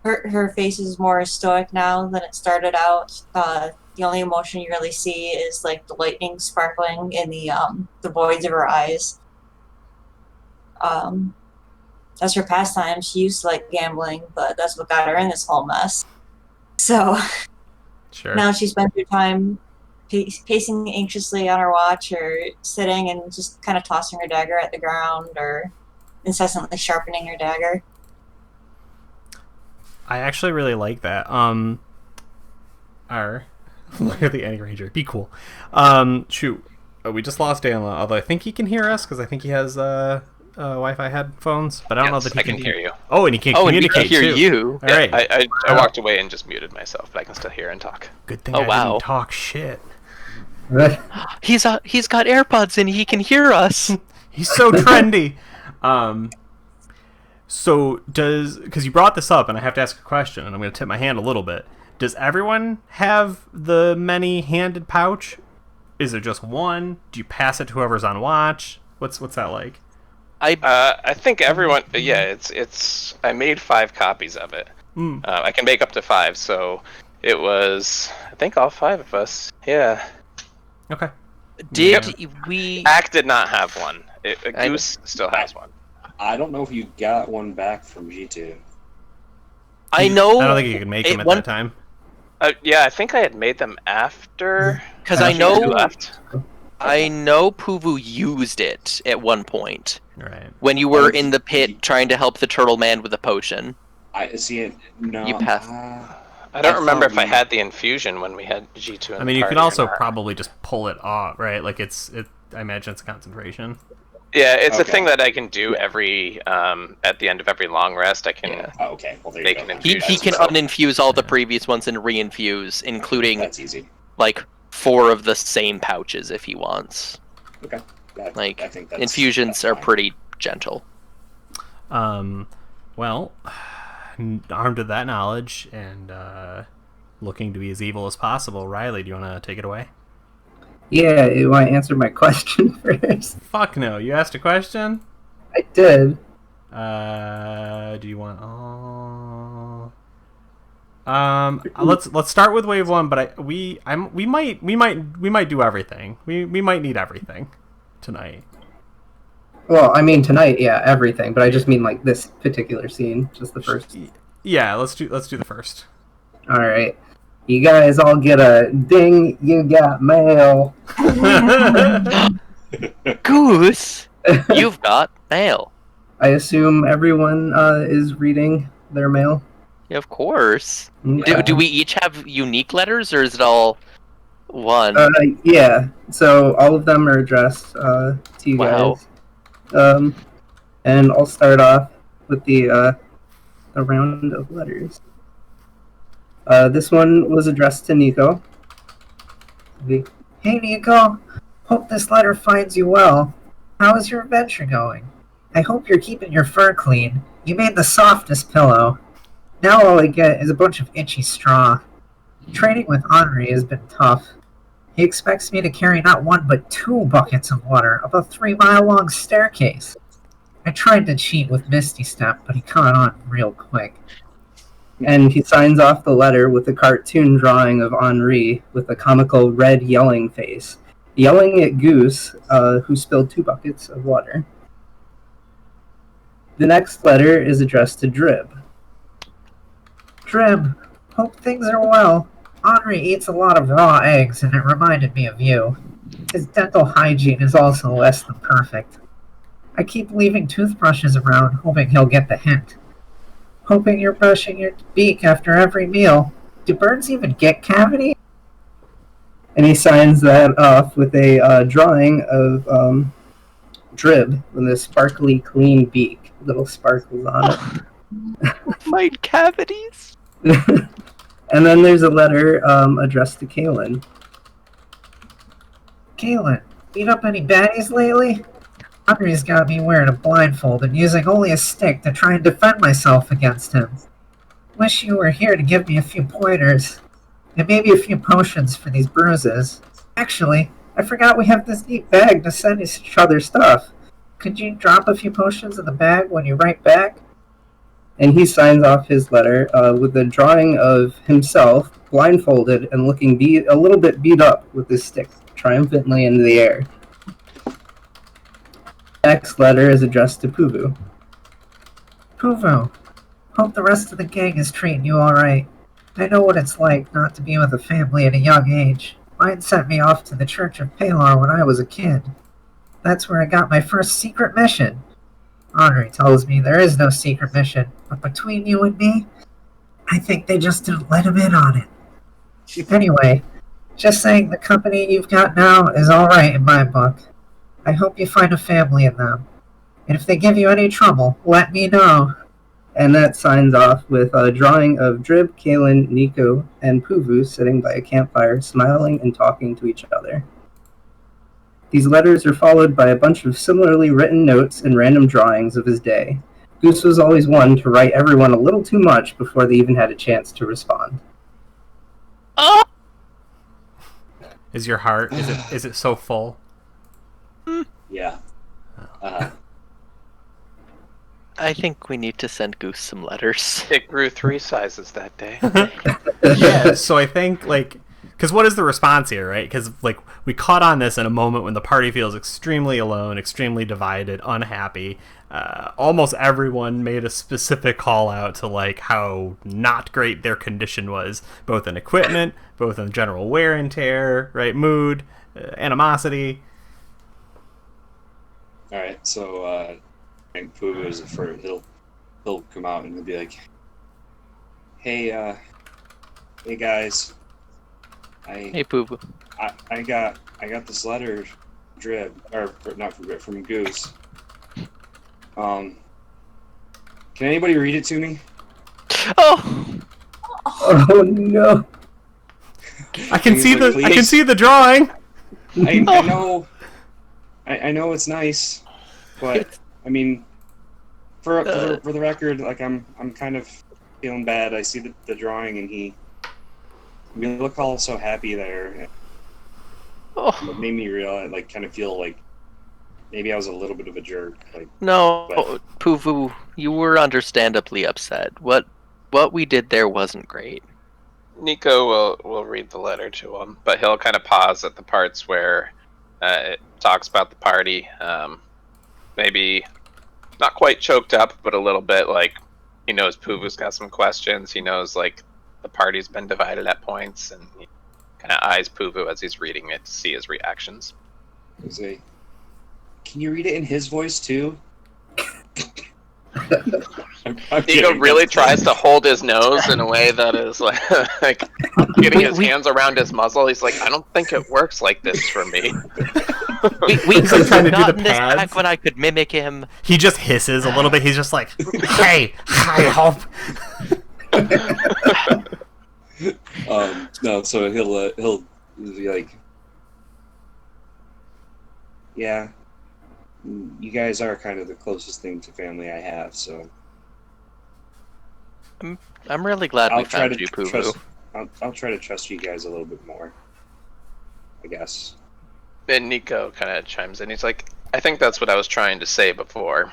Her face is more stoic now than it started out. The only emotion you really see is like the lightning sparkling in the voids of her eyes. That's her pastime. She used to like gambling, but that's what got her in this whole mess. So sure. Now she spends her time pacing anxiously on her watch, or sitting and just kind of tossing her dagger at the ground, or incessantly sharpening her dagger. I actually really like that. Look at the Annie Ranger. Be cool. Shoot. We just lost Dan, although I think he can hear us because I think he has Wi-Fi headphones, but I don't know that he I can hear you. Oh, and he can communicate and he can hear too. you. All right. I walked away and just muted myself, but I can still hear and talk. Good thing I didn't talk shit. He's got AirPods and he can hear us. He's so trendy. So because you brought this up, and I have to ask a question, and I'm going to tip my hand a little bit. Does everyone have the many-handed pouch? Is it just one? Do you pass it to whoever's on watch? What's that like? I think everyone. Yeah, it's. I made 5 copies of it. I can make up to 5, so it was. I think all 5 of us. Yeah. Okay. Ack did not have one. Goose still has one. I don't know if you got one back from G2. I know. I don't think you could make them at that time. Yeah, I think I had made them after. Because I know left. I know Puvu used it at one point. Right. When you were in the pit trying to help the turtle man with a potion. I see it. No. You passed. I don't remember if I had the infusion when we had G2 in I mean, you could also probably just pull it off, right? Like I imagine it's a concentration. Yeah, it's a thing that I can do every at the end of every long rest. I can. Yeah. Oh, okay. Well, there you go. He can uninfuse all the previous ones and reinfuse, including that's easy. Like 4 of the same pouches if he wants. Okay. I think infusions are pretty gentle. Well, armed with that knowledge and looking to be as evil as possible, Riley, do you want to take it away? Yeah, you want to answer my question first? Fuck no. You asked a question? I did. Do you want? Let's start with wave 1. But we might do everything. We might need everything tonight. Well, I mean tonight, yeah, everything. But I just mean like this particular scene, just the first. Yeah, let's do the first. All right. You guys all get a ding, you got mail. Goose, you've got mail. I assume everyone is reading their mail? Yeah, of course. Okay. Do we each have unique letters, or is it all one? Yeah, so all of them are addressed to you guys. And I'll start off with the round of letters. This one was addressed to Nico. Hey Nico, hope this letter finds you well. How is your adventure going? I hope you're keeping your fur clean. You made the softest pillow. Now all I get is a bunch of itchy straw. Training with Henri has been tough. He expects me to carry not 1 but 2 buckets of water up a 3-mile-long staircase. I tried to cheat with Misty Step, but he caught on real quick. And he signs off the letter with a cartoon drawing of Henri with a comical red yelling face, yelling at Goose, who spilled 2 buckets of water. The next letter is addressed to Drib. Drib, hope things are well. Henri eats a lot of raw eggs, and it reminded me of you. His dental hygiene is also less than perfect. I keep leaving toothbrushes around, hoping he'll get the hint. Hoping you're brushing your beak after every meal. Do birds even get cavities? And he signs that off with a drawing of Drib with a sparkly, clean beak. Little sparkles on it. My cavities? And then there's a letter addressed to Kaylin. Kaylin, beat up any baddies lately? Henri's got me wearing a blindfold and using only a stick to try and defend myself against him. Wish you were here to give me a few pointers. And maybe a few potions for these bruises. Actually, I forgot we have this neat bag to send each other stuff. Could you drop a few potions in the bag when you write back? And he signs off his letter with a drawing of himself, blindfolded and looking a little bit beat up with his stick, triumphantly into the air. Next letter is addressed to Puvu. Puvu, hope the rest of the gang is treating you alright. I know what it's like not to be with a family at a young age. Mine sent me off to the Church of Palor when I was a kid. That's where I got my first secret mission. Henri tells me there is no secret mission, but between you and me, I think they just didn't let him in on it. Anyway, just saying the company you've got now is alright in my book. I hope you find a family in them. And if they give you any trouble, let me know. And that signs off with a drawing of Drib, Kalen, Nico, and Puvu sitting by a campfire, smiling and talking to each other. These letters are followed by a bunch of similarly written notes and random drawings of his day. Goose was always one to write everyone a little too much before they even had a chance to respond. Oh! Is your heart, is it so full? Yeah. I think we need to send Goose some letters. It grew 3 sizes that day. Yeah, so I think, like, because what is the response here, right? Because, like, we caught on this in a moment when the party feels extremely alone, extremely divided, unhappy. Almost everyone made a specific call out to, like, how not great their condition was, both in equipment, both in general wear and tear, right? Mood, animosity. All right, so and Puvu is the first. He'll come out and he'll be like, "Hey, hey guys, Hey, Puvu. I got this letter, Drib, or not from Drib, from Goose. Can anybody read it to me?" Oh! Oh no! I can see like, the I can see the drawing. I know. I know it's nice, but I mean, for the record, like I'm kind of feeling bad. I see the drawing and we look all so happy there. It made me realize, like, kind of feel like maybe I was a little bit of a jerk. Like, No, but Puvu, you were understandably upset. What we did there wasn't great. Nico will read the letter to him, but he'll kind of pause at the parts where it talks about the party. Maybe not quite choked up, but a little bit like he knows Puvu's got some questions. He knows, like, the party's been divided at points, and he kind of eyes Puvu as he's reading it to see his reactions. say, can you read it in his voice too? I'm Nico kidding. really tries to hold his nose in a way that is like getting his hands around his muzzle. He's like, I don't think it works like this for me. We He's, like, could trying to have do the gotten this pads. back when I could mimic him. He just hisses a little bit. He's just like, "Hey, I hope." No, so he'll be like, yeah, you guys are kind of the closest thing to family I have, so I'm really glad we I'll try found to you, Puvu. trust. I'll try to trust you guys a little bit more, I guess. And Nico kind of chimes in. He's like, I think that's what I was trying to say before.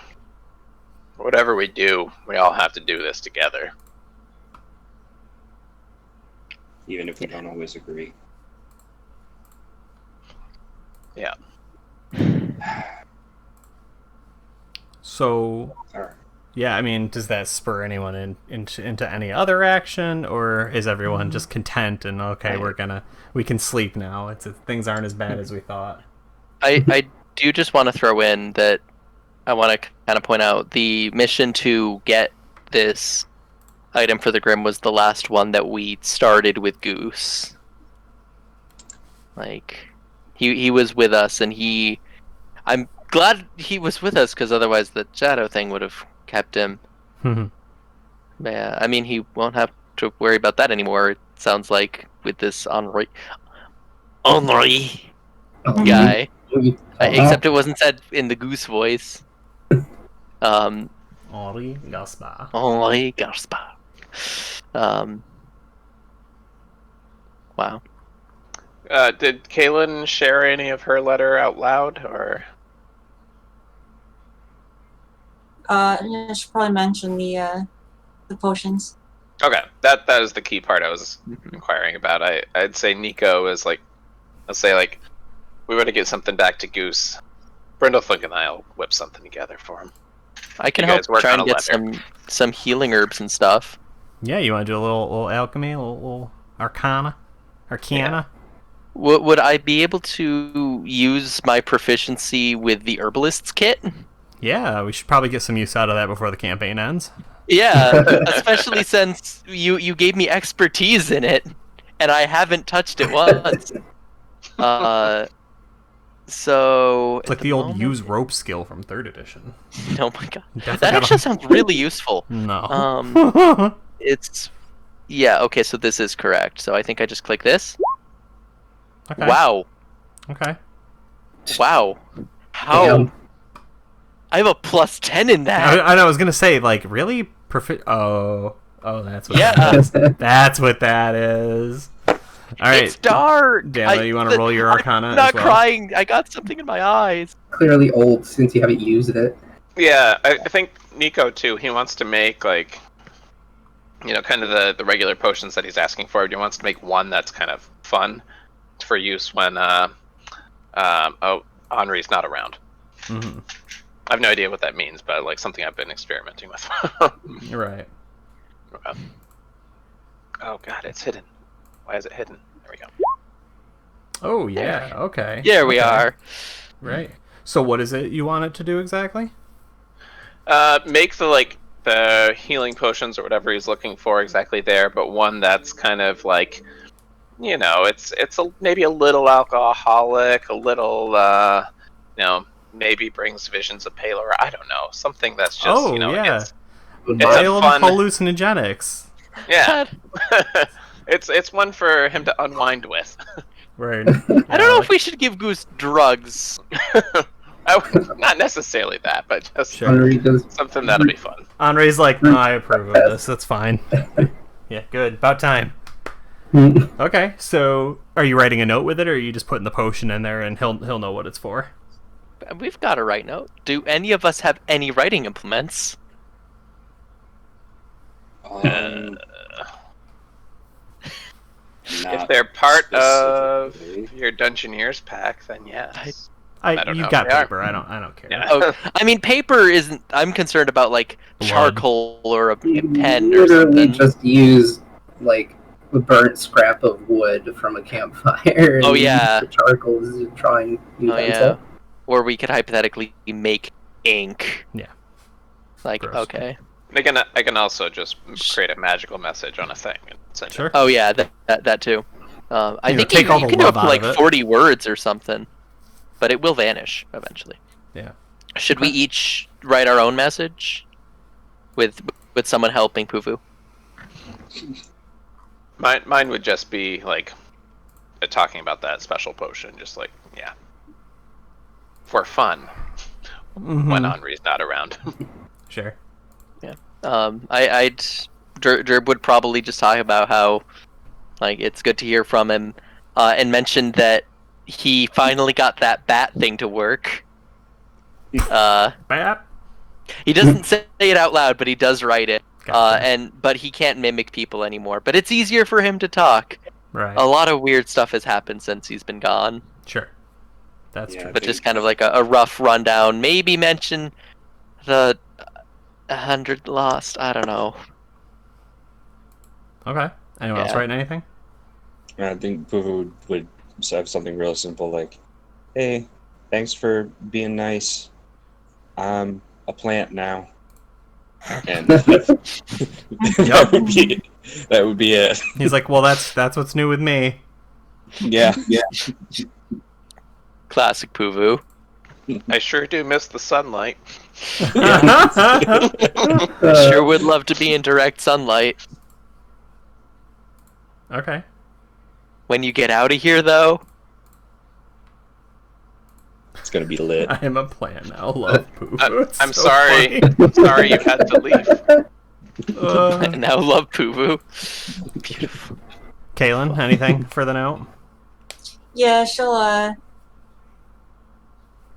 Whatever we do, we all have to do this together. Even if we don't always agree. Yeah. So, Alright. yeah, I mean, does that spur anyone into any other action, or is everyone just content and okay, we can sleep now? Things aren't as bad as we thought. I do just want to throw in that I want to kind of point out the mission to get this item for the Grim was the last one that we started with Goose. Like, he was with us, and I'm glad he was with us, because otherwise the shadow thing would have kept him. Yeah, I mean, he won't have to worry about that anymore, it sounds like, with this Henri guy. Except it wasn't said in the Goose voice. Henri Gaspar. Henri Gaspar. Wow. Did Kaylin share any of her letter out loud, or? I should probably mention the potions. Okay, that is the key part I was inquiring about. I'd say Nico is like, let's say, like, we want to get something back to Goose. Brindlefunk and I'll whip something together for him. I can You help guys work try on and a get letter. some healing herbs and stuff. Yeah, you want to do a little alchemy, a little arcana? Yeah. Would I be able to use my proficiency with the herbalist's kit? Yeah, we should probably get some use out of that before the campaign ends. Yeah, especially since you gave me expertise in it, and I haven't touched it once. So it's like the old use rope skill from 3rd edition. Oh my god, that actually sounds really useful. No. It's okay. So this is correct. So I think I just click this. Okay. Wow. Okay. Wow. How? Damn. I have a +10 in that. I was gonna say, like, really? Oh, that's what Yeah. that is. That's what that is. All right. It's dark. Dana, you want to roll your Arcana? I'm not as well? crying. I got something in my eyes. Clearly old since you haven't used it. Yeah, I think Nico too. He wants to make like, kind of the regular potions that he's asking for. He wants to make one that's kind of fun for use when Henri's not around. Mm-hmm. I have no idea what that means, but like something I've been experimenting with. Right. Oh god, it's hidden. Why is it hidden? There we go. Oh yeah. Okay. There we are. Right. So what is it you want it to do exactly? Make the healing potions or whatever he's looking for exactly there, but one that's kind of like, it's maybe a little alcoholic, a little maybe brings visions of Palor. I don't know, something that's just yeah. it's mild a fun hallucinogenics. Yeah. It's one for him to unwind with. Right. I don't know if we should give Goose drugs. Not necessarily that, but just something that'll be fun. Henri's like, no, I approve of this. That's fine. Yeah, good. About time. Okay, so are you writing a note with it, or are you just putting the potion in there and he'll know what it's for? We've got a write note. Do any of us have any writing implements? If they're part of your Dungeoneers pack, then yes. You got paper. I don't care. Yeah. Oh, I mean, paper isn't. I'm concerned about like charcoal or a pen or literally something. just use like a burnt scrap of wood from a campfire. Oh yeah. The charcoal is a drawing utensil. Oh yeah. Or we could hypothetically make ink. Yeah. Like Gross. okay. I can also just create a magical message on a thing and send Sure. it. Oh yeah, that too. I think take all you the can do love up to out like of it. 40 words or something, but it will vanish eventually. Yeah. Should we each write our own message with someone helping Puvu? Mine would just be like talking about that special potion, just like for fun when Henri's not around. Sure. Yeah. Derb would probably just talk about how like it's good to hear from him, and mention that he finally got that bat thing to work. Bat? He doesn't say it out loud, but he does write it. Gotcha. But he can't mimic people anymore. But it's easier for him to talk. Right. A lot of weird stuff has happened since he's been gone. Sure. That's true. But just kind of like a rough rundown. Maybe mention the 100 lost. I don't know. Okay. Anyone else writing anything? I think Puvu would have something real simple like, "Hey, thanks for being nice. I'm a plant now." And that would be it. He's like, well, that's what's new with me. Yeah. Classic Puvu. I sure do miss the sunlight. I sure would love to be in direct sunlight. Okay. When you get out of here, though, it's gonna be lit. I am a plant now. Love poop. I'm so sorry. I'm sorry you had to leave. I now love Poo-Poo. Beautiful. Kaylin, anything for the note? Yeah, she'll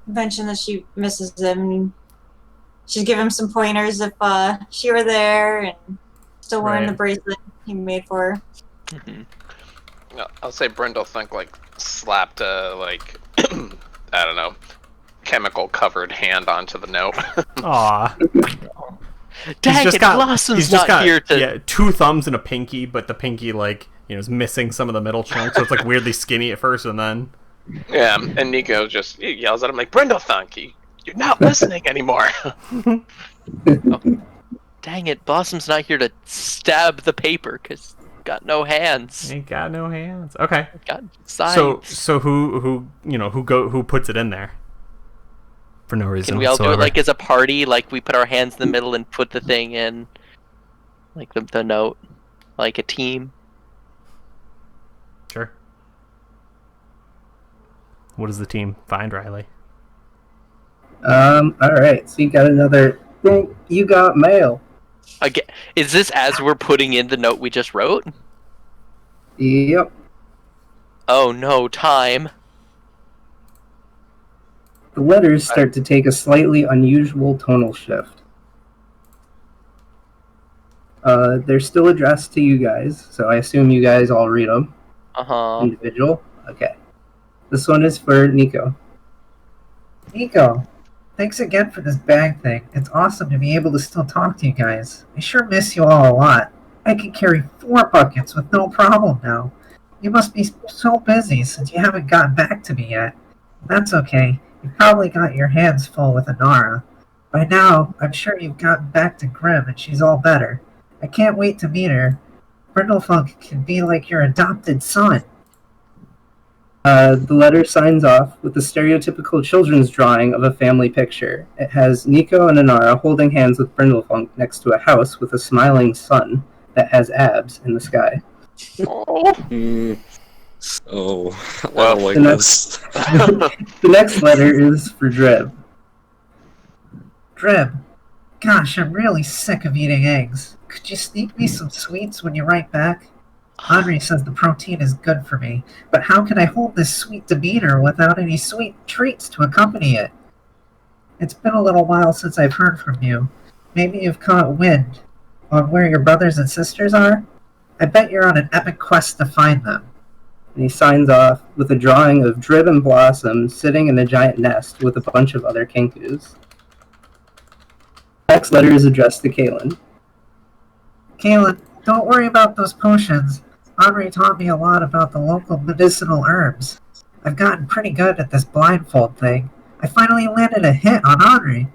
mention that she misses him. She'd give him some pointers if she were there and still wearing the bracelet he made for her. Mm-hmm. I'll say Brindle Thunk slapped a I don't know, chemical covered hand onto the note. Aw. Dang it, Blossom's not here to... Yeah, 2 thumbs and a pinky, but the pinky, is missing some of the middle chunk, so it's, weirdly skinny at first, and then... Yeah, and Nico just yells at him, Brindle Thunk! He You're not listening anymore. Oh, dang it, Blossom's not here to stab the paper because got no hands. Ain't got no hands. Okay. Got scythes. So who puts it in there? For no reason. Can we all whatsoever. do it like as a party? Like we put our hands in the middle and put the thing in, like the note, like a team. Sure. What does the team find, Riley? All right. So you got another thing. You got mail. Again, is this as we're putting in the note we just wrote? Yep. Oh no, time. The letters start to take a slightly unusual tonal shift. They're still addressed to you guys, so I assume you guys all read them. Individual? Okay. This one is for Nico. Nico, thanks again for this bag thing. It's awesome to be able to still talk to you guys. I sure miss you all a lot. I can carry 4 buckets with no problem now. You must be so busy since you haven't gotten back to me yet. That's okay. You've probably got your hands full with Inara. By now, I'm sure you've gotten back to Grim and she's all better. I can't wait to meet her. Brindlefunk can be like your adopted son. The letter signs off with a stereotypical children's drawing of a family picture. It has Nico and Inara holding hands with Brindlefunk next to a house with a smiling sun that has abs in the sky. Oh, well, I don't like this. The next letter is for Drib. Drib, gosh, I'm really sick of eating eggs. Could you sneak me some sweets when you write back? Henri says the protein is good for me, but how can I hold this sweet demeanor without any sweet treats to accompany it? It's been a little while since I've heard from you. Maybe you've caught wind on where your brothers and sisters are? I bet you're on an epic quest to find them. And he signs off with a drawing of Drib and Blossom sitting in a giant nest with a bunch of other kinkus. The next letter is addressed to Kaylin. Kaylin, don't worry about those potions. Henri taught me a lot about the local medicinal herbs. I've gotten pretty good at this blindfold thing. I finally landed a hit on Henri.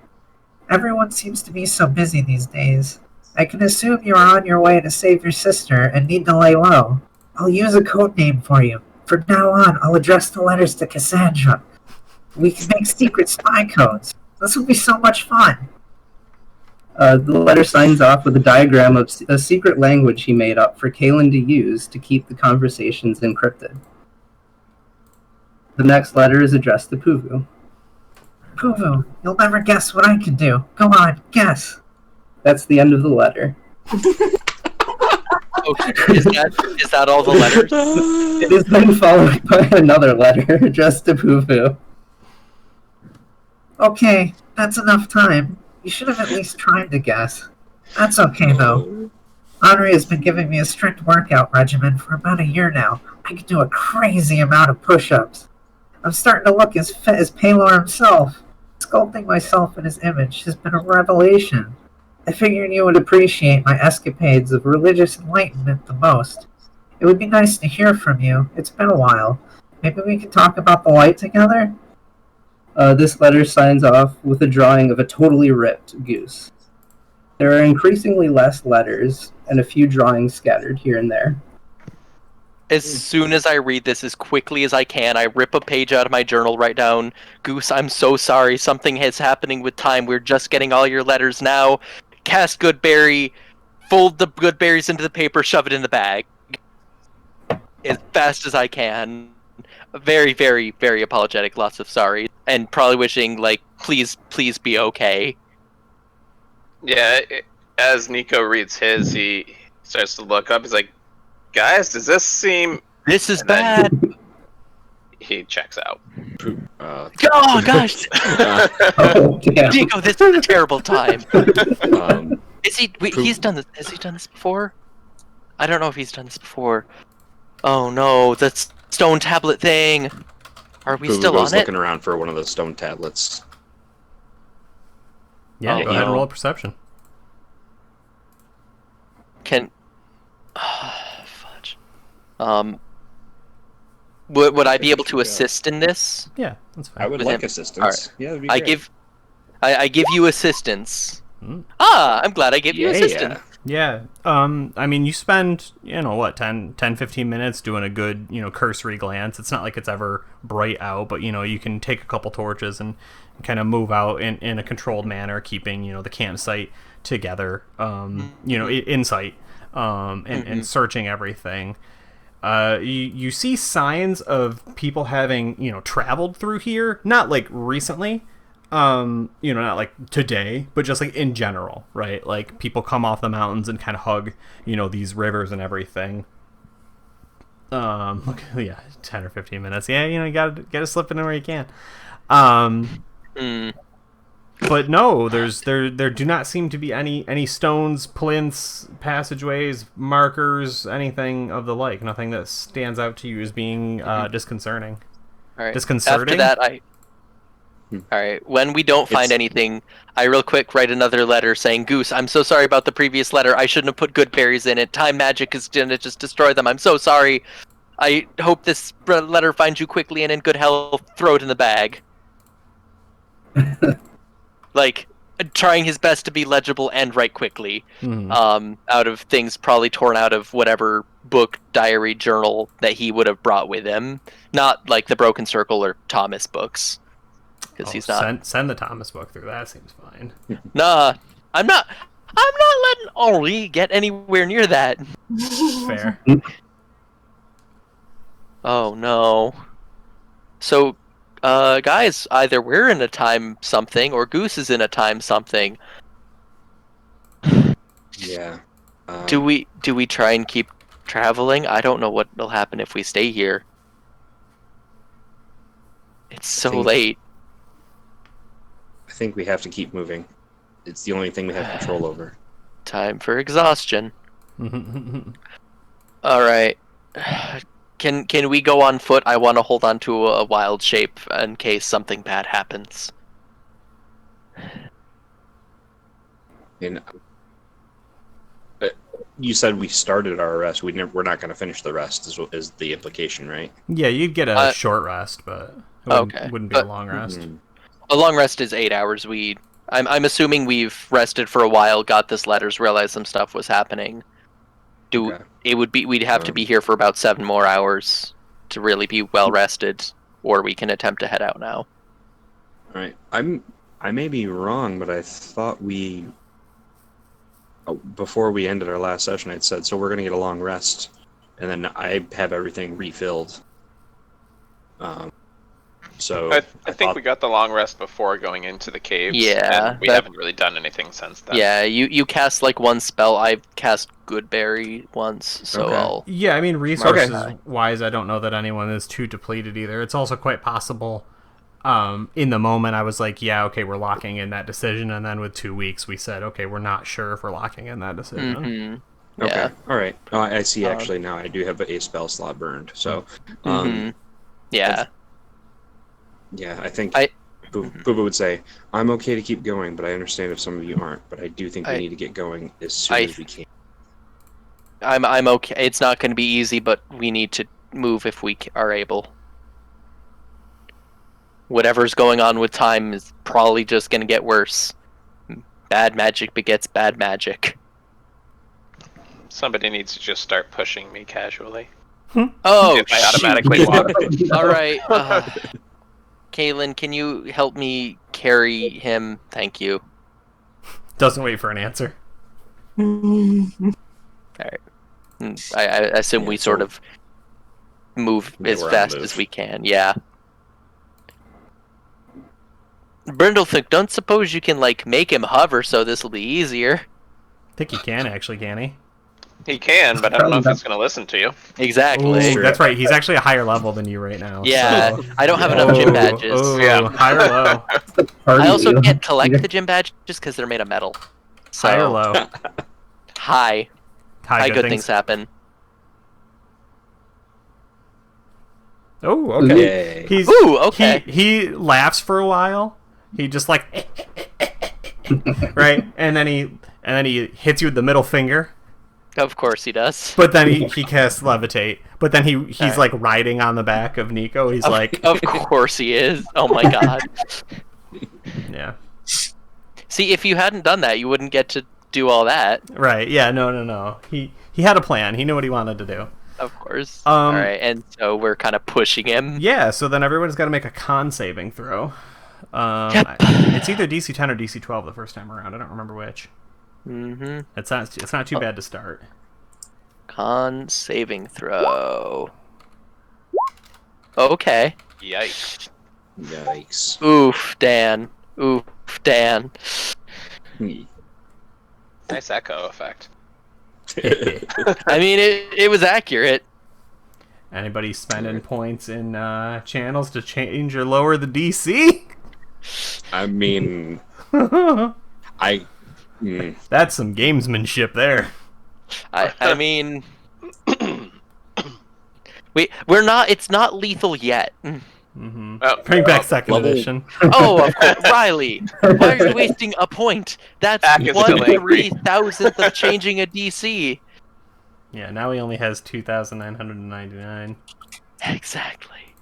Everyone seems to be so busy these days. I can assume you are on your way to save your sister and need to lay low. I'll use a code name for you. From now on, I'll address the letters to Cassandra. We can make secret spy codes. This will be so much fun. The letter signs off with a diagram of a secret language he made up for Kaylin to use to keep the conversations encrypted. The next letter is addressed to Puvu. Puvu, you'll never guess what I can do. Go on, guess. That's the end of the letter. Okay, is that all the letters? It is then followed by another letter addressed to Puvu. Okay, that's enough time. You should have at least tried to guess. That's okay, though. Henri has been giving me a strict workout regimen for about a year now. I can do a crazy amount of push-ups. I'm starting to look as fit as Paylor himself. Sculpting myself in his image has been a revelation. I figured you would appreciate my escapades of religious enlightenment the most. It would be nice to hear from you. It's been a while. Maybe we can talk about the light together? This letter signs off with a drawing of a totally ripped goose. There are increasingly less letters and a few drawings scattered here and there. As soon as I read this as quickly as I can, I rip a page out of my journal, write down, Goose, I'm so sorry. Something is happening with time. We're just getting all your letters now. Cast Goodberry, fold the Goodberries into the paper, shove it in the bag. As fast as I can. Very, very, very apologetic. Lots of sorry. And probably wishing, like, please be okay. Yeah, as Nico reads his, he starts to look up. He's like, guys, does this seem... This is bad. He checks out. Oh, gosh! Nico, this is a terrible time. He's done this. Has he done this before? I don't know if he's done this before. Oh no, that's stone tablet thing. Are we still on it? Looking around for one of those stone tablets. Yeah, go ahead and roll a perception. Fudge. Would I be able to assist in this? Yeah, that's fine. I would like assistance. Right. Yeah, that'd be I great. I give you assistance. I'm glad I gave you assistance. Yeah. I mean, you spend, 10-15 minutes doing a good, cursory glance. It's not like it's ever bright out, but, you can take a couple torches and kind of move out in a controlled manner, keeping, the campsite together, in sight, and searching everything. You see signs of people having, traveled through here, not like recently, not like today, but just like in general, right? Like people come off the mountains and kind of hug, these rivers and everything. 10 or 15 minutes. Yeah, you gotta slip in where you can. But no, there do not seem to be any stones, plinths, passageways, markers, anything of the like. Nothing that stands out to you as being disconcerting. All right. Disconcerting. After that, all right. When we don't find anything, I real quick write another letter saying, "Goose, I'm so sorry about the previous letter. I shouldn't have put good berries in it. Time magic is gonna just destroy them. I'm so sorry. I hope this letter finds you quickly and in good health. Throw it in the bag." Like, trying his best to be legible and write quickly. Out of things probably torn out of whatever book, diary, journal that he would have brought with him. Not like the Broken Circle or Thomas books. Because he's not. Send the Thomas book through. That seems fine. Nah, I'm not letting Henri get anywhere near that. Fair. Oh no. So, guys, either we're in a time something or Goose is in a time something. Yeah. Do we try and keep traveling? I don't know what will happen if we stay here. It's so late. I think we have to keep moving. It's the only thing we have control over. Time for exhaustion. All right. Can we go on foot? I want to hold on to a wild shape in case something bad happens. And you said we started our rest. We're not going to finish the rest. Is the implication, right? Yeah, you'd get a short rest, but it wouldn't be a long rest. A long rest is 8 hours. I'm assuming we've rested for a while, got this letters, realized some stuff was happening. We'd have to be here for about 7 more hours to really be well rested, or we can attempt to head out now. All right. I may be wrong, but I thought before we ended our last session, I'd said, so we're going to get a long rest, and then I have everything refilled. So I think we got the long rest before going into the caves. Yeah, and we haven't really done anything since then. Yeah, you cast like one spell. I've cast Goodberry once, so Yeah, I mean, resources-wise, I don't know that anyone is too depleted either. It's also quite possible. In the moment, I was like, yeah, okay, we're locking in that decision, and then with 2 weeks, we said, okay, we're not sure if we're locking in that decision. Okay, Yeah. all right. Oh, I see. Actually, now I do have a spell slot burned. So, yeah. Yeah, I think Booba would say, I'm okay to keep going, but I understand if some of you aren't. But I do think we need to get going as soon as we can. I'm okay. It's not going to be easy, but we need to move if we are able. Whatever's going on with time is probably just going to get worse. Bad magic begets bad magic. Somebody needs to just start pushing me casually. Oh, if I automatically walk. All right. Kaylin, can you help me carry him? Thank you. Doesn't wait for an answer. All right. I assume we sort of move as fast as we can. Yeah. Brindlethink, don't suppose you can make him hover so this will be easier? I think he can actually, can he? He can, but I don't know if he's going to listen to you. Exactly. Ooh, that's right. He's actually a higher level than you right now. Yeah, so. I don't have enough gym badges. Yeah. High or low? I also can't collect the gym badges because they're made of metal. So, high or low? High. High good things happen. Oh, okay. Yay. Okay. He laughs for a while. He just right, and then he hits you with the middle finger. Of course he does. But then he casts levitate. But then he's like riding on the back of Nico. He's of course he is. Oh my god. Yeah. See, if you hadn't done that, you wouldn't get to do all that. Right, yeah, no. He had a plan. He knew what he wanted to do. Of course. Alright, and so we're kind of pushing him. Yeah, so then everyone's got to make a con saving throw. Yep. It's either DC 10 or DC 12 the first time around. I don't remember which. Mm-hmm. It's not too bad to start. Con saving throw. Okay. Yikes. Yikes. Oof, Dan. Nice echo effect. I mean, it was accurate. Anybody spending points in channels to change or lower the DC? I mean, That's some gamesmanship there. I mean, we're not. It's not lethal yet. Mm-hmm. Oh, Bring back second edition. Oh, of course, Riley. Why are you wasting a point? That's Ack is still angry. 1/3000th of changing a DC. Yeah, now he only has 2,999. Exactly.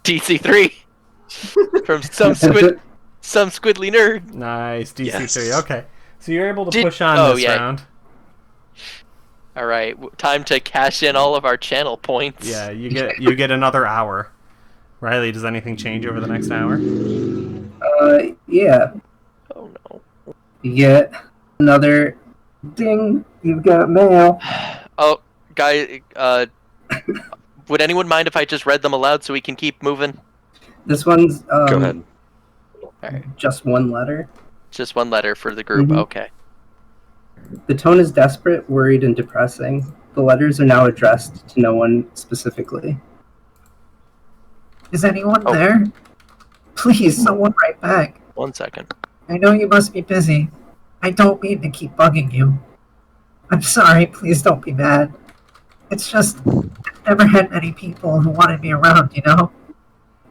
DC 3 from some squiddly nerd. Nice, DC Yes. 3. Okay, so you're able to push on this round. All right, time to cash in all of our channel points. Yeah, you get another hour. Riley, does anything change over the next hour? Yeah. Oh no. You get another ding. You've got mail. Oh, guy. Would anyone mind if I just read them aloud so we can keep moving? This one's go ahead. All right. just one letter. Just one letter for the group. Mhm. Okay. The tone is desperate, worried, and depressing. The letters are now addressed to no one specifically. Is anyone there? Please, someone write back. 1 second. I know you must be busy. I don't mean to keep bugging you. I'm sorry, please don't be mad. It's just, I've never had many people who wanted me around, you know?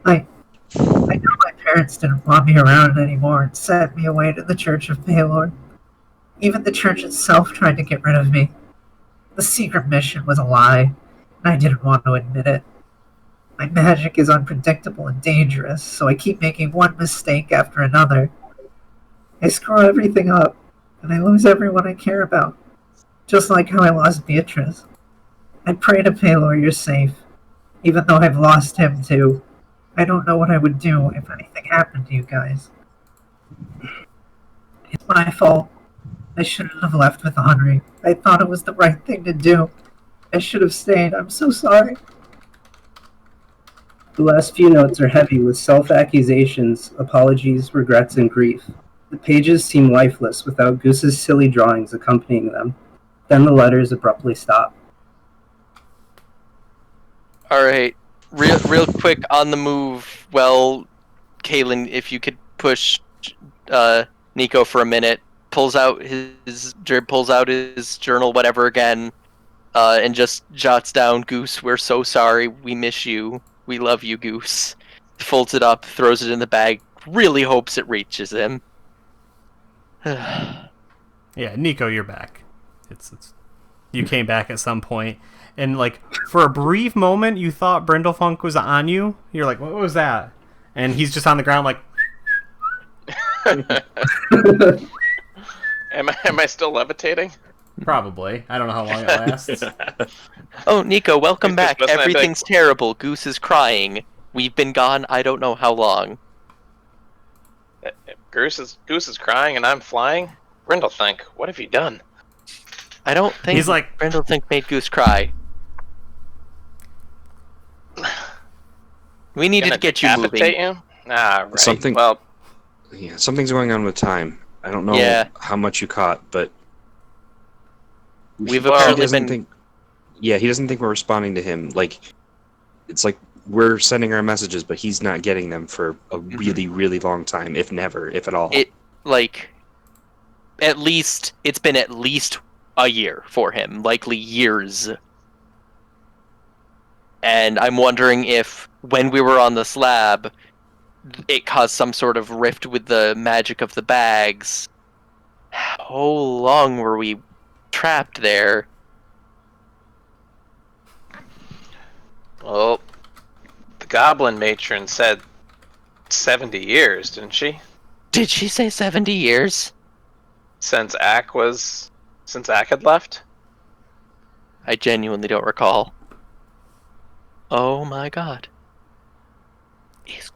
I know my parents didn't want me around anymore and sent me away to the Church of Paylor. Even the church itself tried to get rid of me. The secret mission was a lie, and I didn't want to admit it. My magic is unpredictable and dangerous, so I keep making one mistake after another. I screw everything up, and I lose everyone I care about. Just like how I lost Beatrice. I pray to Paylor you're safe, even though I've lost him too. I don't know what I would do if anything happened to you guys. It's my fault. I shouldn't have left with Henri. I thought it was the right thing to do. I should have stayed. I'm so sorry. The last few notes are heavy with self-accusations, apologies, regrets, and grief. The pages seem lifeless without Goose's silly drawings accompanying them. Then the letters abruptly stop. All right. Real quick on the move. Well, Kaylin, if you could push Nico for a minute. Pulls out his journal, whatever again, and just jots down, "Goose, we're so sorry. We miss you. We love you, Goose." Folds it up, throws it in the bag. Really hopes it reaches him. Yeah, Nico, you're back. It's you came back at some point, and like for a brief moment, you thought Brindlefunk was on you. You're like, "What was that?" And he's just on the ground, like. Am I still levitating? Probably. I don't know how long it lasts. Oh, Nico, welcome back. Wasn't I Everything's terrible. Goose is crying. We've been gone I don't know how long. Goose is crying and I'm flying? Brindlefink, what have you done? I don't think He's like Brindlefink made Goose cry. We needed to get you moving. You? Ah, right. Something. Well, yeah, something's going on with time. I don't know how much you caught, but we've apparently been. He doesn't think we're responding to him. Like, it's like we're sending our messages, but he's not getting them for a really, really long time, if never, if at all. It's been at least a year for him, likely years. And I'm wondering if when we were on the slab, it caused some sort of rift with the magic of the bags. How long were we trapped there? Well, the goblin matron said 70 years, didn't she? Did she say 70 years? Since Ack had left? I genuinely don't recall. Oh my god.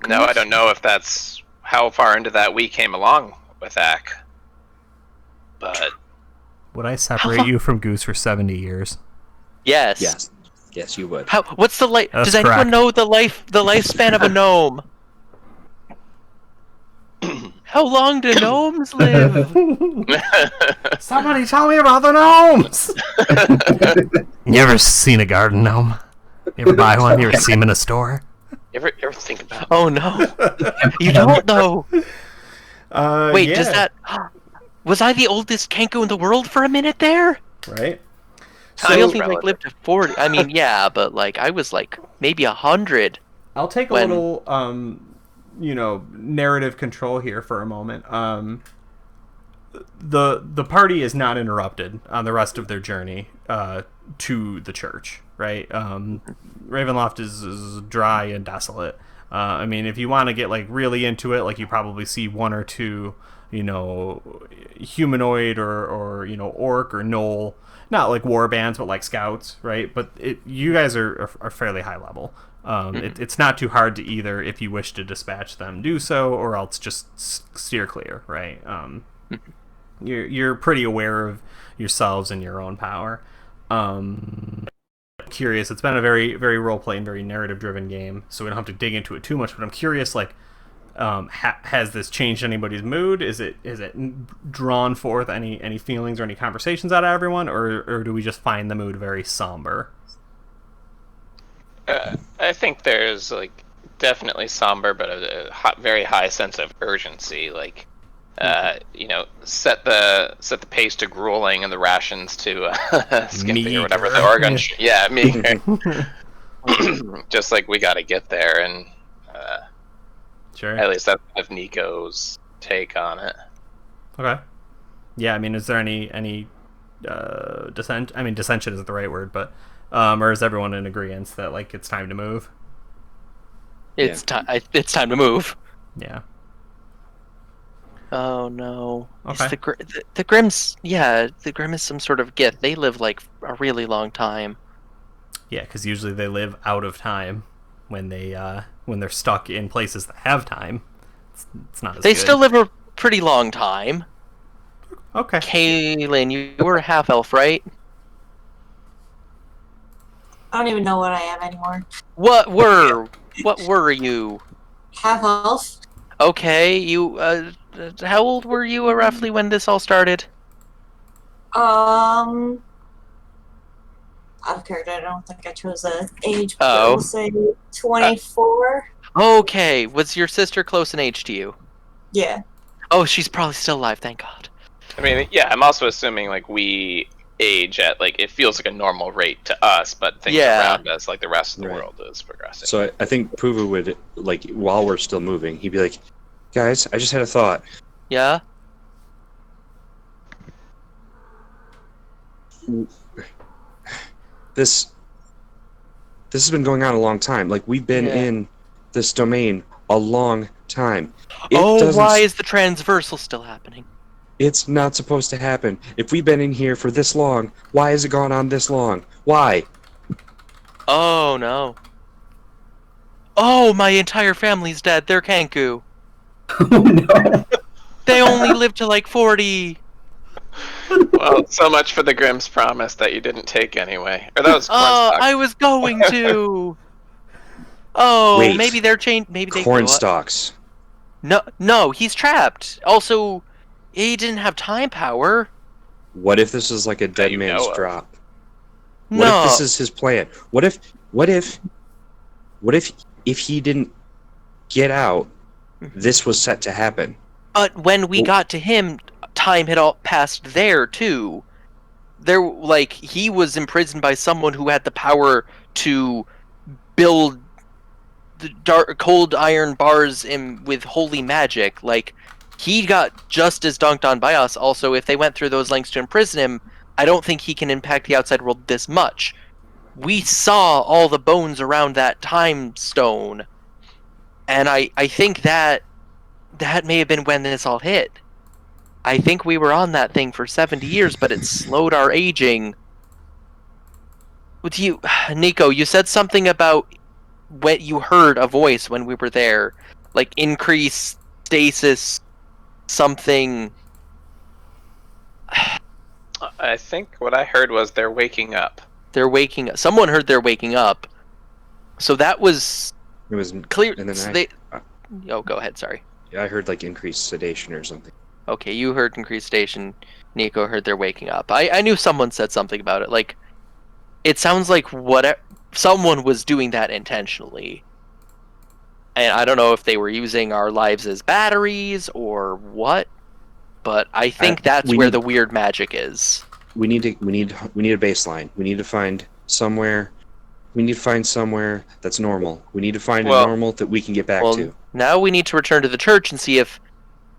No, I don't know if that's how far into that we came along with Ack. But would I separate you from Goose for 70 years? Yes. Yes, you would. What's the life? Does correct. anyone know the lifespan of a gnome? How long do gnomes live? Somebody tell me about the gnomes! You ever seen a garden gnome? You ever buy one? You ever see them in a store? You ever think about it? Oh no. You don't know. Wait, yeah. does that... Was I the oldest Kenku in the world for a minute there? Right? I only lived to 40. I mean, yeah, but I was maybe 100. I'll take a little narrative control here for a moment. The party is not interrupted on the rest of their journey to the church, right? Ravenloft is dry and desolate. I mean, if you want to get really into it, you probably see one or two, humanoid or orc or gnoll, not like war bands, but like scouts, right? But you guys are fairly high level. It's not too hard to either, if you wish to dispatch them, do so, or else just steer clear, right? You're pretty aware of yourselves and your own power. Curious, it's been a very, very role-playing, very narrative-driven game, so we don't have to dig into it too much, but I'm curious, has this changed anybody's mood? Is it drawn forth any feelings or any conversations out of everyone, or do we just find the mood very somber? I think there's definitely somber, but a very high sense of urgency. Set the pace to grueling and the rations to skimpy or whatever the Oregon. Yeah, meager. Just we got to get there, and sure. At least that's kind of Nico's take on it. Okay. Yeah, I mean, is there any dissent? I mean, dissension isn't the right word, but or is everyone in agreement that it's time to move? It's time. It's time to move. Yeah. Oh no. Okay. The Grims. Yeah, the Grim is some sort of gift. They live a really long time. Yeah, because usually they live out of time when they're stuck in places that have time. It's not as They good. still live a pretty long time. Okay. Kaylin, you were a half elf, right? I don't even know what I am anymore. What were you? Half elf. Okay, you. How old were you roughly when this all started? Out of character, I don't think I chose an age, but Oh. we'll say 24. Okay, was your sister close in age to you? Yeah. Oh, she's probably still alive, thank God. I mean, yeah, I'm also assuming we age at it feels like a normal rate to us, but things around us, the rest of the world, is progressing. So I think Puvu would while we're still moving, he'd be like, "Guys, I just had a thought." Yeah. This has been going on a long time. We've been in this domain a long time. Why is the transversal still happening? It's not supposed to happen. If we've been in here for this long, why has it gone on this long? Why? Oh no. Oh, my entire family's dead. They're Kenku. Oh no. They only live to 40. Well, so much for the Grimm's promise that you didn't take anyway. Or that was Cornstalk. I was going to. Oh, Wait. Maybe they're changed. Maybe they Cornstalks. No, he's trapped. Also, he didn't have time power. What if this is a dead you man's know of. drop? No. What if this is his plan? What if he didn't get out, this was set to happen? But when we got to him, time had all passed there too. There, he was imprisoned by someone who had the power to build the cold iron bars with holy magic. He got just as dunked on by us. Also, if they went through those lengths to imprison him, I don't think he can impact the outside world this much. We saw all the bones around that time stone. And I think that may have been when this all hit. I think we were on that thing for 70 years, but it slowed our aging. With you, Nico, you said something about what you heard a voice when we were there, like increase stasis, something. I think what I heard was they're waking up. They're waking up. Someone heard they're waking up. So that was. It was clear. And then so oh, go ahead. Sorry. Yeah, I heard like increased sedation or something. Okay, you heard increased sedation. Nico heard they're waking up. I knew someone said something about it. Like, it sounds like someone was doing that intentionally. And I don't know if they were using our lives as batteries or what, but I think that's where the weird magic is. We need a baseline. We need to find somewhere. We need to find somewhere that's normal. We need to find a normal that we can get back to. Now we need to return to the church and see if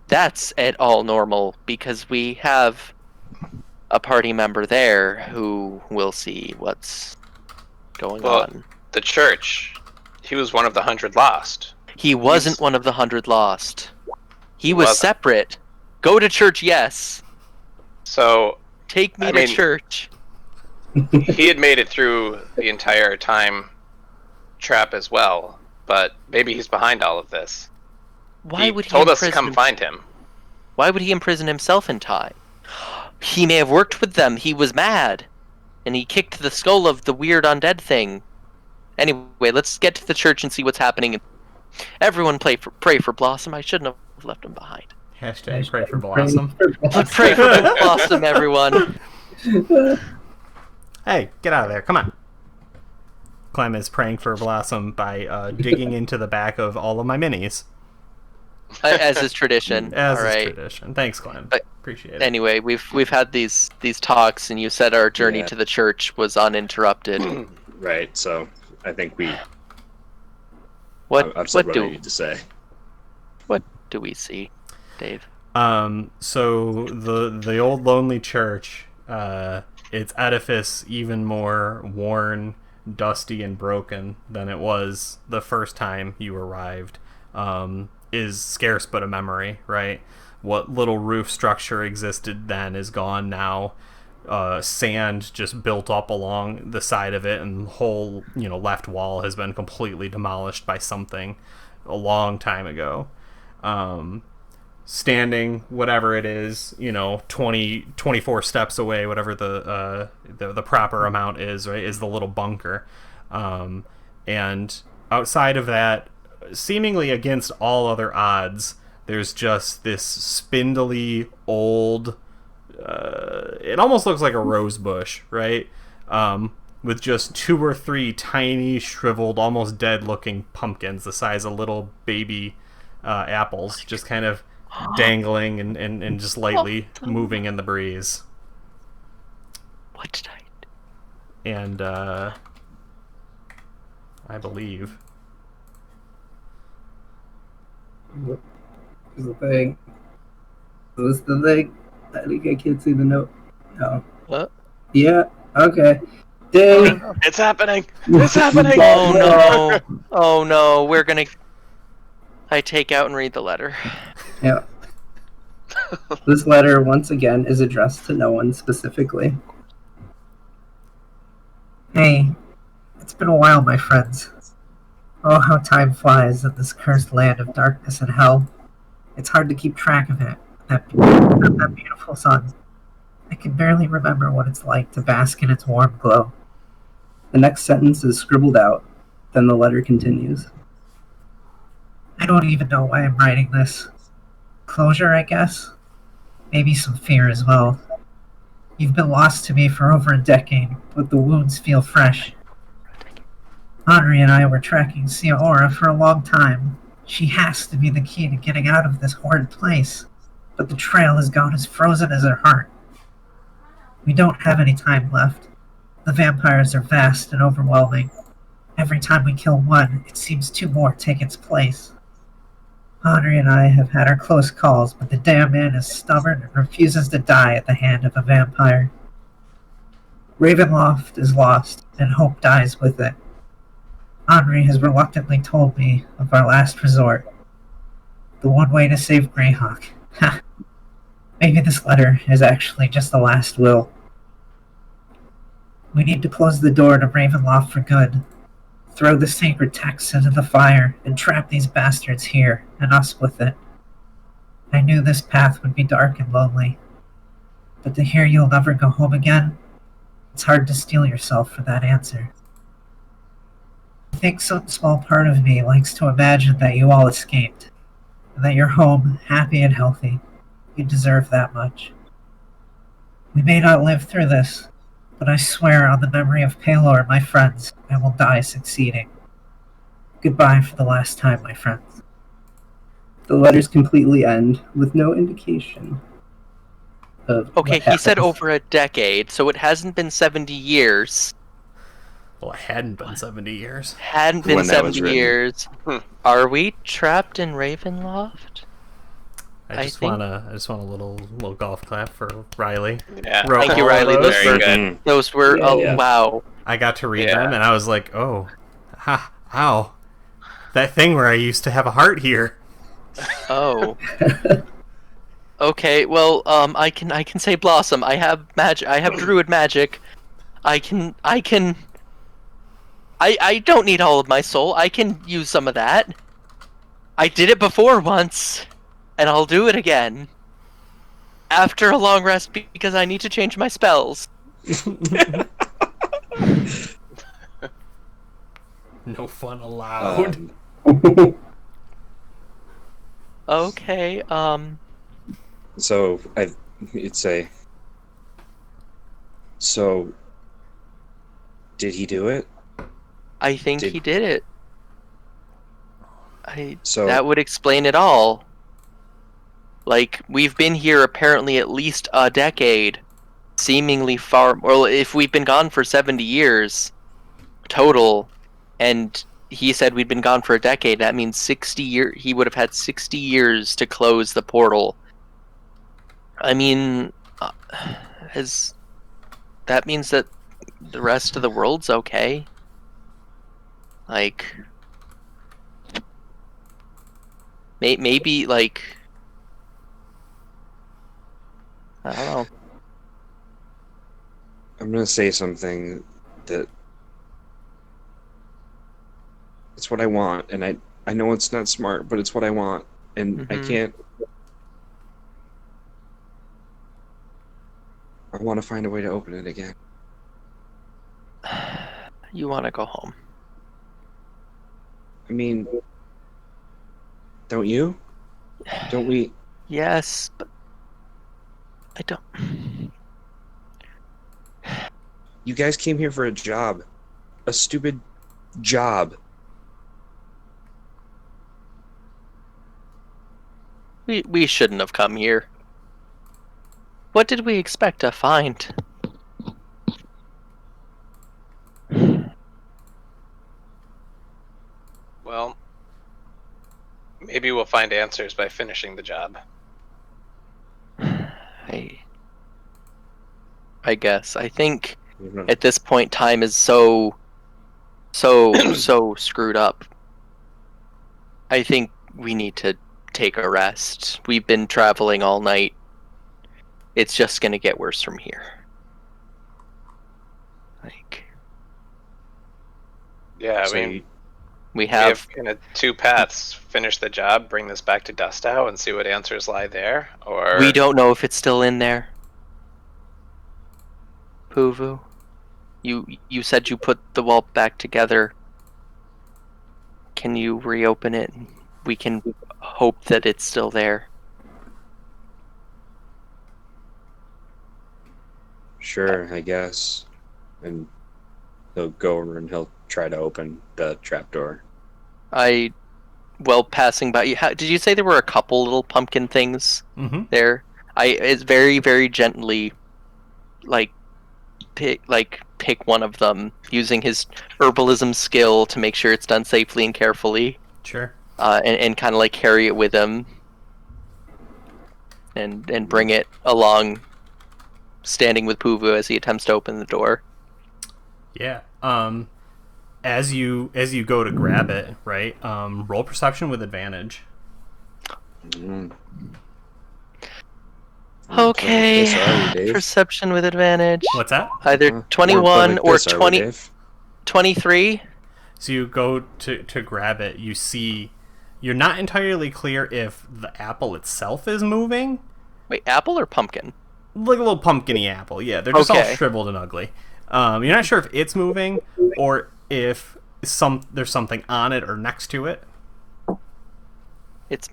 that's at all normal, because we have a party member there who will see what's going on. The church, he was one of the 100 lost. He wasn't one of the 100 lost. He was separate. Go to church, yes. So take me to church. He had made it through the entire time trap as well, but maybe he's behind all of this. Why would he told us to come find him? Why would he imprison himself in time? He may have worked with them. He was mad, and he kicked the skull of the weird undead thing. Anyway, let's get to the church and see what's happening. Everyone pray for Blossom. I shouldn't have left him behind. Hashtag pray for Blossom. Pray for Blossom, everyone. Hey, get out of there. Come on. Clem is praying for Blossom by digging into the back of all of my minis. As is tradition. As is tradition. Thanks, Clem. Appreciate it. Anyway, we've had these talks, and you said our journey to the church was uninterrupted. Right. So I think I've said what I need to say. What do we see, Dave? So the old lonely church, its edifice even more worn, dusty, and broken than it was the first time you arrived, is scarce but a memory, right? What little roof structure existed then is gone now. Sand just built up along the side of it, and the whole left wall has been completely demolished by something a long time ago. Standing, whatever it is, 24 steps away, whatever the proper amount is, right, is the little bunker. And outside of that, seemingly against all other odds, there's just this spindly old, it almost looks like a rose bush, right? With just 2 or 3 tiny, shriveled, almost dead-looking pumpkins the size of little baby apples, just kind of dangling and just lightly moving in the breeze. What did I do? And I believe... What is the thing? What's the thing? I think I can't see the note. No. What? Yeah, okay. Dang. It's happening! It's happening! Oh no! Oh no, we're gonna... I take out and read the letter. Yeah. This letter, once again, is addressed to no one specifically. Hey, it's been a while, my friends. Oh, how time flies in this cursed land of darkness and hell. It's hard to keep track of it. That beautiful sun. I can barely remember what it's like to bask in its warm glow. The next sentence is scribbled out, then the letter continues. I don't even know why I'm writing this. Closure, I guess? Maybe some fear as well. You've been lost to me for over a decade, but the wounds feel fresh. Henri and I were tracking Siaora for a long time. She has to be the key to getting out of this horrid place, but the trail is gone as frozen as her heart. We don't have any time left. The vampires are vast and overwhelming. Every time we kill one, it seems 2 more take its place. Henri and I have had our close calls, but the damn man is stubborn and refuses to die at the hand of a vampire. Ravenloft is lost, and hope dies with it. Henri has reluctantly told me of our last resort. The one way to save Greyhawk. Ha! Maybe this letter is actually just the last will. We need to close the door to Ravenloft for good. Throw the sacred text into the fire and trap these bastards here, and us with it. I knew this path would be dark and lonely. But to hear you'll never go home again, it's hard to steel yourself for that answer. I think some small part of me likes to imagine that you all escaped, and that you're home, happy and healthy. You deserve that much. We may not live through this, but I swear on the memory of Palor and my friends, I will die succeeding. Goodbye for the last time, my friends. The letters completely end with no indication of Okay, he said over a decade, so it hasn't been 70 years. Well, it hadn't been 70 years. Hadn't been 70 years. Are we trapped in Ravenloft? I just want a little golf clap for Riley. Yeah. Thank you, Riley. Those were wow. I got to read them, and I was like, oh, ow. That thing where I used to have a heart here. Oh. Okay, well, I can say Blossom. I have magic. I have druid magic. I don't need all of my soul. I can use some of that. I did it before once, and I'll do it again. After a long rest, because I need to change my spells. No fun allowed. Okay, So, So, did he do it? I think he did it. That would explain it all. Like, we've been here apparently at least a decade. Seemingly far... Well, if we've been gone for 70 years total, and he said we'd been gone for a decade, that means 60 years. He would have had 60 years to close the portal. I mean, that means that the rest of the world's okay. Like, maybe, like, I don't know. I'm gonna say something that it's what I want, and I know it's not smart, but it's what I want, and I can't. I want to find a way to open it again. You want to go home? I mean, don't you? Don't we? Yes, but I don't. You guys came here for a job. A stupid job. We shouldn't have come here. What did we expect to find? Well, maybe we'll find answers by finishing the job. I guess. I think at this point time is so screwed up. I think we need to take a rest. We've been traveling all night. It's just gonna get worse from here. Like, yeah, I mean, we have kind of two paths: finish the job, bring this back to Dustow, and see what answers lie there, or we don't know if it's still in there. Puvu, you said you put the wall back together. Can you reopen it? We can hope that it's still there. Sure, I guess. And he'll go over and he'll try to open the trapdoor. Passing by you, did you say there were a couple little pumpkin things there? It's very, very gently, pick one of them using his herbalism skill to make sure it's done safely and carefully. Sure. And kind of like carry it with him, and bring it along, standing with Puvu as he attempts to open the door. Yeah. as you go to grab it, right? Roll perception with advantage. Okay, perception with advantage. What's that? Either 21 or 23. So you go to grab it. You see, you're not entirely clear if the apple itself is moving. Wait, apple or pumpkin? Like a little pumpkin-y apple. Yeah, they're just all shriveled and ugly. You're not sure if it's moving or if there's something on it or next to it. It's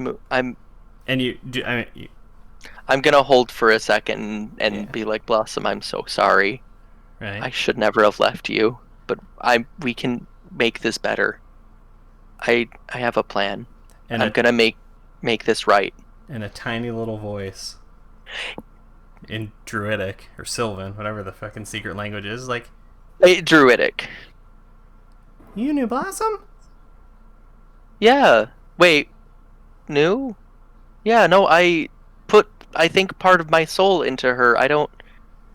I'm gonna hold for a second and be like, Blossom, I'm so sorry. Right. I should never have left you, but we can make this better. I have a plan. And I'm gonna make this right. In a tiny little voice. In Druidic or Sylvan, whatever the fucking secret language is, like Druidic. You knew Blossom? Yeah. Wait. New? Yeah, no, I think part of my soul into her. I don't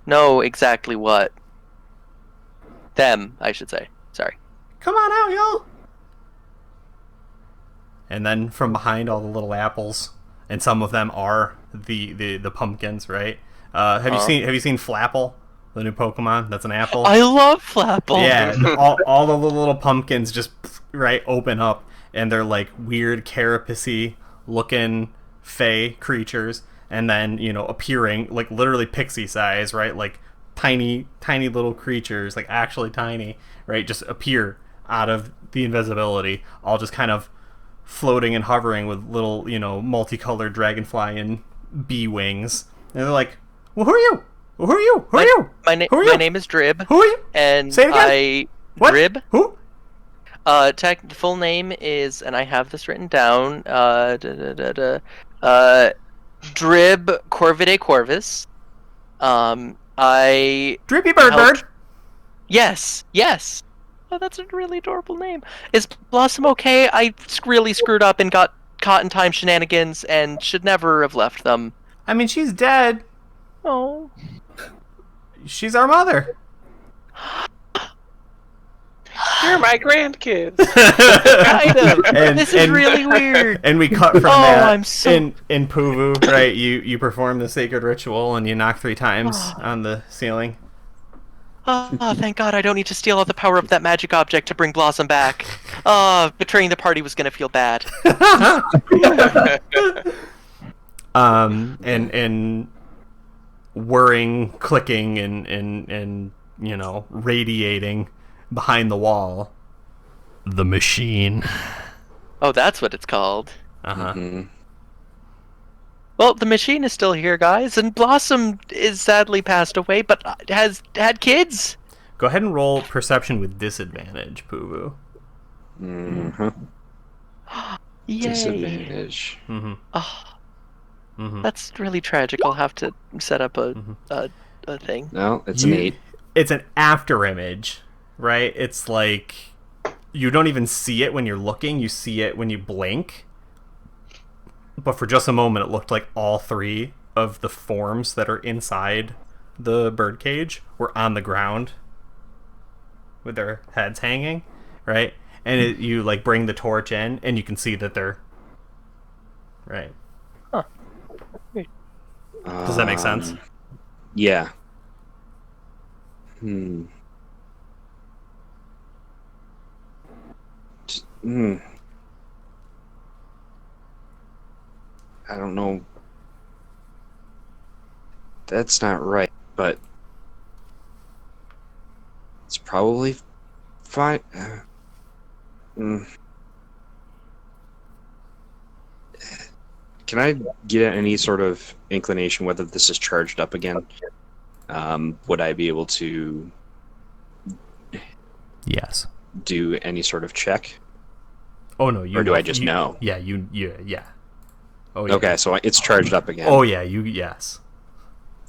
know exactly what. Them, I should say. Sorry. Come on out, y'all! And then from behind all the little apples, and some of them are the pumpkins, right? Have you seen Flapple, the new Pokemon? That's an apple. I love Flapple. Yeah, all the little pumpkins just open up, and they're like weird carapacey looking fey creatures, and then appearing like literally pixie size, right? Like tiny little creatures, like actually tiny, right? Just appear out of the invisibility, all just kind of floating and hovering with little multicolored dragonfly and bee wings, and they're like, well, who are you? Who are you? Who are you? My name is Drib. Who are you? And say it again. What? Drib. Who? The full name is, and I have this written down. Drib Corvidae Corvus. Drippy Bird. Yes. Oh, that's a really adorable name. Is Blossom okay? I really screwed up and got caught in time shenanigans and should never have left them. I mean, she's dead. Oh. She's our mother. You're my grandkids. Kind of. This is really weird. And we cut from that. I'm so... In Puvu, right? You perform the sacred ritual and you knock 3 times on the ceiling. Oh, thank God I don't need to steal all the power of that magic object to bring Blossom back. Betraying the party was gonna feel bad. And whirring, clicking, and radiating behind the wall, the machine. Oh, that's what it's called. Uh-huh. Mm-hmm. Well, the machine is still here, guys, and Blossom is sadly passed away, but has had kids. Go ahead and roll perception with disadvantage, Puvu. Mm-hmm. Yay. Disadvantage. Mm-hmm. Oh, Mm-hmm. that's really tragic. I'll have to set up a thing. No, it's an 8. It's an after image, right? It's like you don't even see it when you're looking. You see it when you blink. But for just a moment, it looked like all 3 of the forms that are inside the birdcage were on the ground with their heads hanging, right? And you like bring the torch in, and you can see that they're right. Huh. Does that make sense? Yeah. I don't know. That's not right, but it's probably fine. Can I get any sort of inclination whether this is charged up again? Would I be able to Yes. do any sort of check? Oh no, or do I just know? Yeah, yeah. Oh yeah. Okay, so it's charged up again. Oh yeah, yes.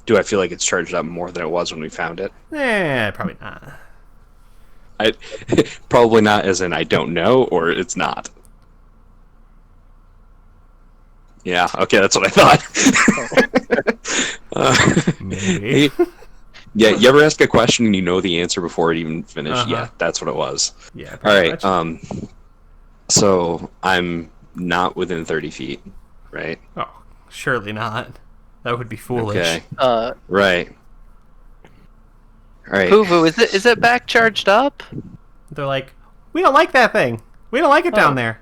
Do I feel like it's charged up more than it was when we found it? Probably not. Probably not, as in I don't know, or it's not. Yeah, okay, that's what I thought. Maybe. Yeah, you ever ask a question and you know the answer before it even finished? Yeah, that's what it was. Yeah. All right. Much. So I'm not within 30 feet, right? Oh, surely not. That would be foolish. Okay. Right. All right. Puvu, is it back charged up? They're like, we don't like that thing. We don't like it down there.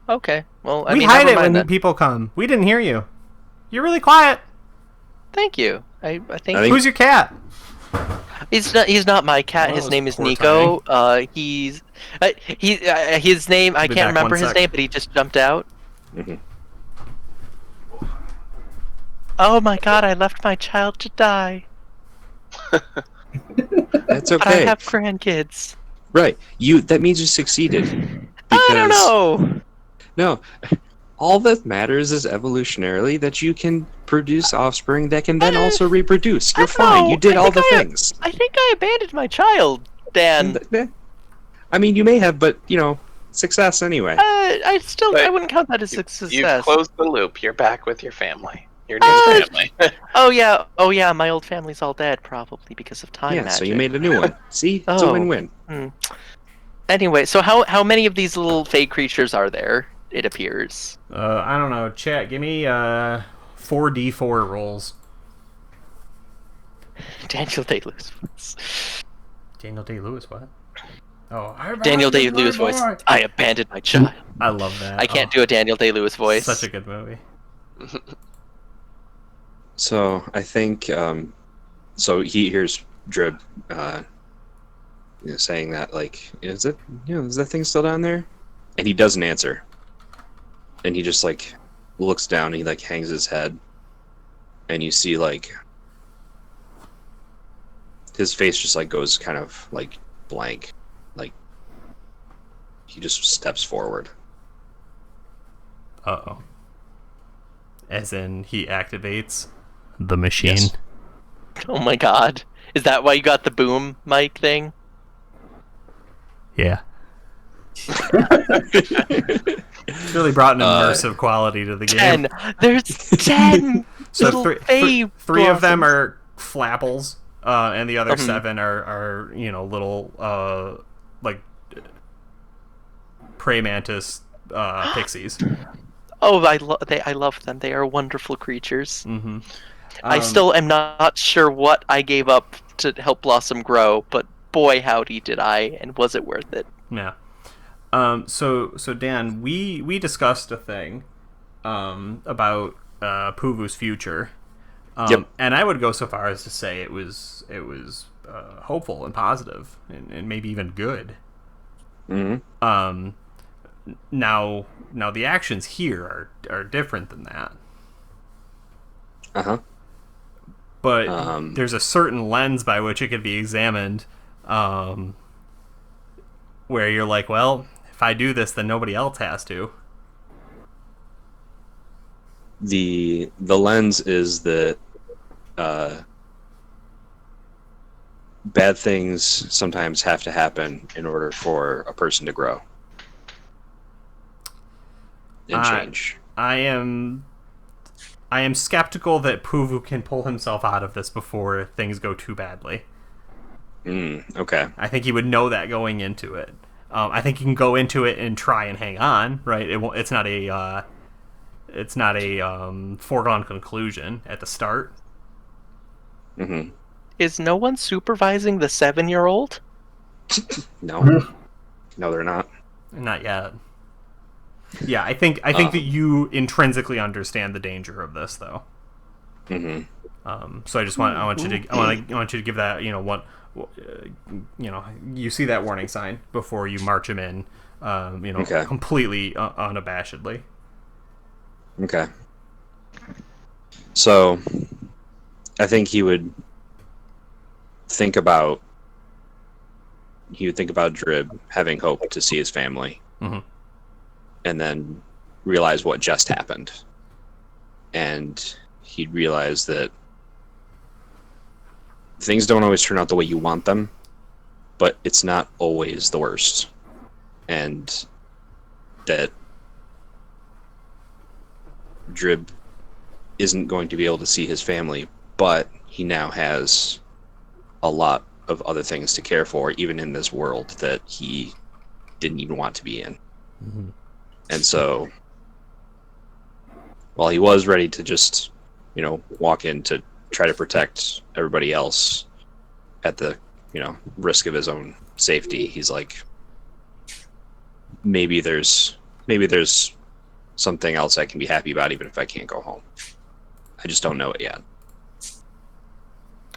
Okay. Well, we hide it when people come. We didn't hear you. You're really quiet. Thank you. I think. Who's your cat? He's not my cat. His name is Nico. His name I can't remember his name, but he just jumped out. Mm-hmm. Oh my god! I left my child to die. That's okay. But I have grandkids. Right. That means you succeeded. I don't know. No. All that matters is evolutionarily that you can produce offspring that can then also reproduce. You're fine. You did all the things. I think I abandoned my child, Dan. I mean, you may have, but, success anyway. I wouldn't count that as success. You closed the loop. You're back with your family. Your new family. Oh yeah, my old family's all dead, probably because of time magic. So you made a new one. See? It's a win-win. Anyway, so how many of these little fake creatures are there, it appears? I don't know. Chat, give me 4d4 rolls. Daniel Day-Lewis voice. Daniel Day-Lewis, what? Oh, Daniel Day-Lewis voice. I abandoned my child. I love that. I can't do a Daniel Day-Lewis voice. Such a good movie. So I think so he hears Drib saying that, like, is that thing still down there? And he doesn't answer. And he just looks down and he hangs his head. And you see his face just goes kind of blank. He just steps forward. Uh-oh. As in he activates the machine. Yes. Oh my god. Is that why you got the boom mic thing? Yeah. It's really brought an immersive quality to the game. There's 10 so three of them are flapples, and the other 7 are little praying mantis pixies. Oh, I love them. They are wonderful creatures. Mm-hmm. I still am not sure what I gave up to help Blossom grow, but boy howdy did I, and was it worth it? Yeah. So Dan, we discussed a thing about Puvu's future. Yep. And I would go so far as to say it was hopeful and positive and maybe even good. Mm-hmm. Now the actions here are different than that. Uh-huh. But there's a certain lens by which it could be examined, where you're like, well, if I do this, then nobody else has to. The lens is that bad things sometimes have to happen in order for a person to grow and change. I am skeptical that Puvu can pull himself out of this before things go too badly. Okay. I think he would know that going into it. I think he can go into it and try and hang on. Right? It's not a foregone conclusion at the start. Mm-hmm. Is no one supervising the 7-year-old? No, they're not. Not yet. Yeah, I think that you intrinsically understand the danger of this, though. Mm-hmm. So I want you to give that, you see that warning sign before you march him in, okay. Completely unabashedly. Okay. So, I think he would think about Drib having hope to see his family. Mm-hmm. And then realize what just happened. And he'd realize that things don't always turn out the way you want them, but it's not always the worst. And that Drib isn't going to be able to see his family, but he now has a lot of other things to care for, even in this world that he didn't even want to be in. Mm-hmm. And so, while he was ready to just, walk in to try to protect everybody else at the, risk of his own safety, he's like, maybe there's something else I can be happy about, even if I can't go home. I just don't know it yet.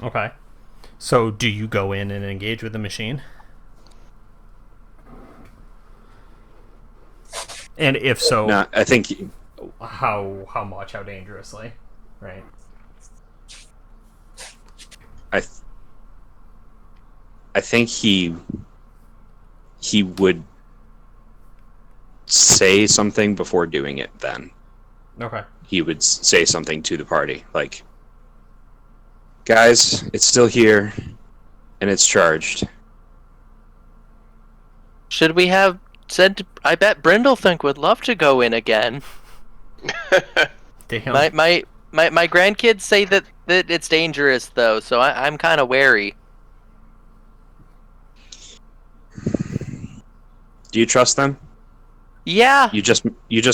Okay. So, do you go in and engage with the machine? And if so, No, I think how much, how dangerously, right? I think he would say something before doing it. Then, Okay. he would say something to the party, like, "Guys, it's still here, and it's charged." Should we have said? I bet Brindlethink would love to go in again. Damn. My grandkids say that it's dangerous though, so I'm kind of wary. Do you trust them? Yeah. You just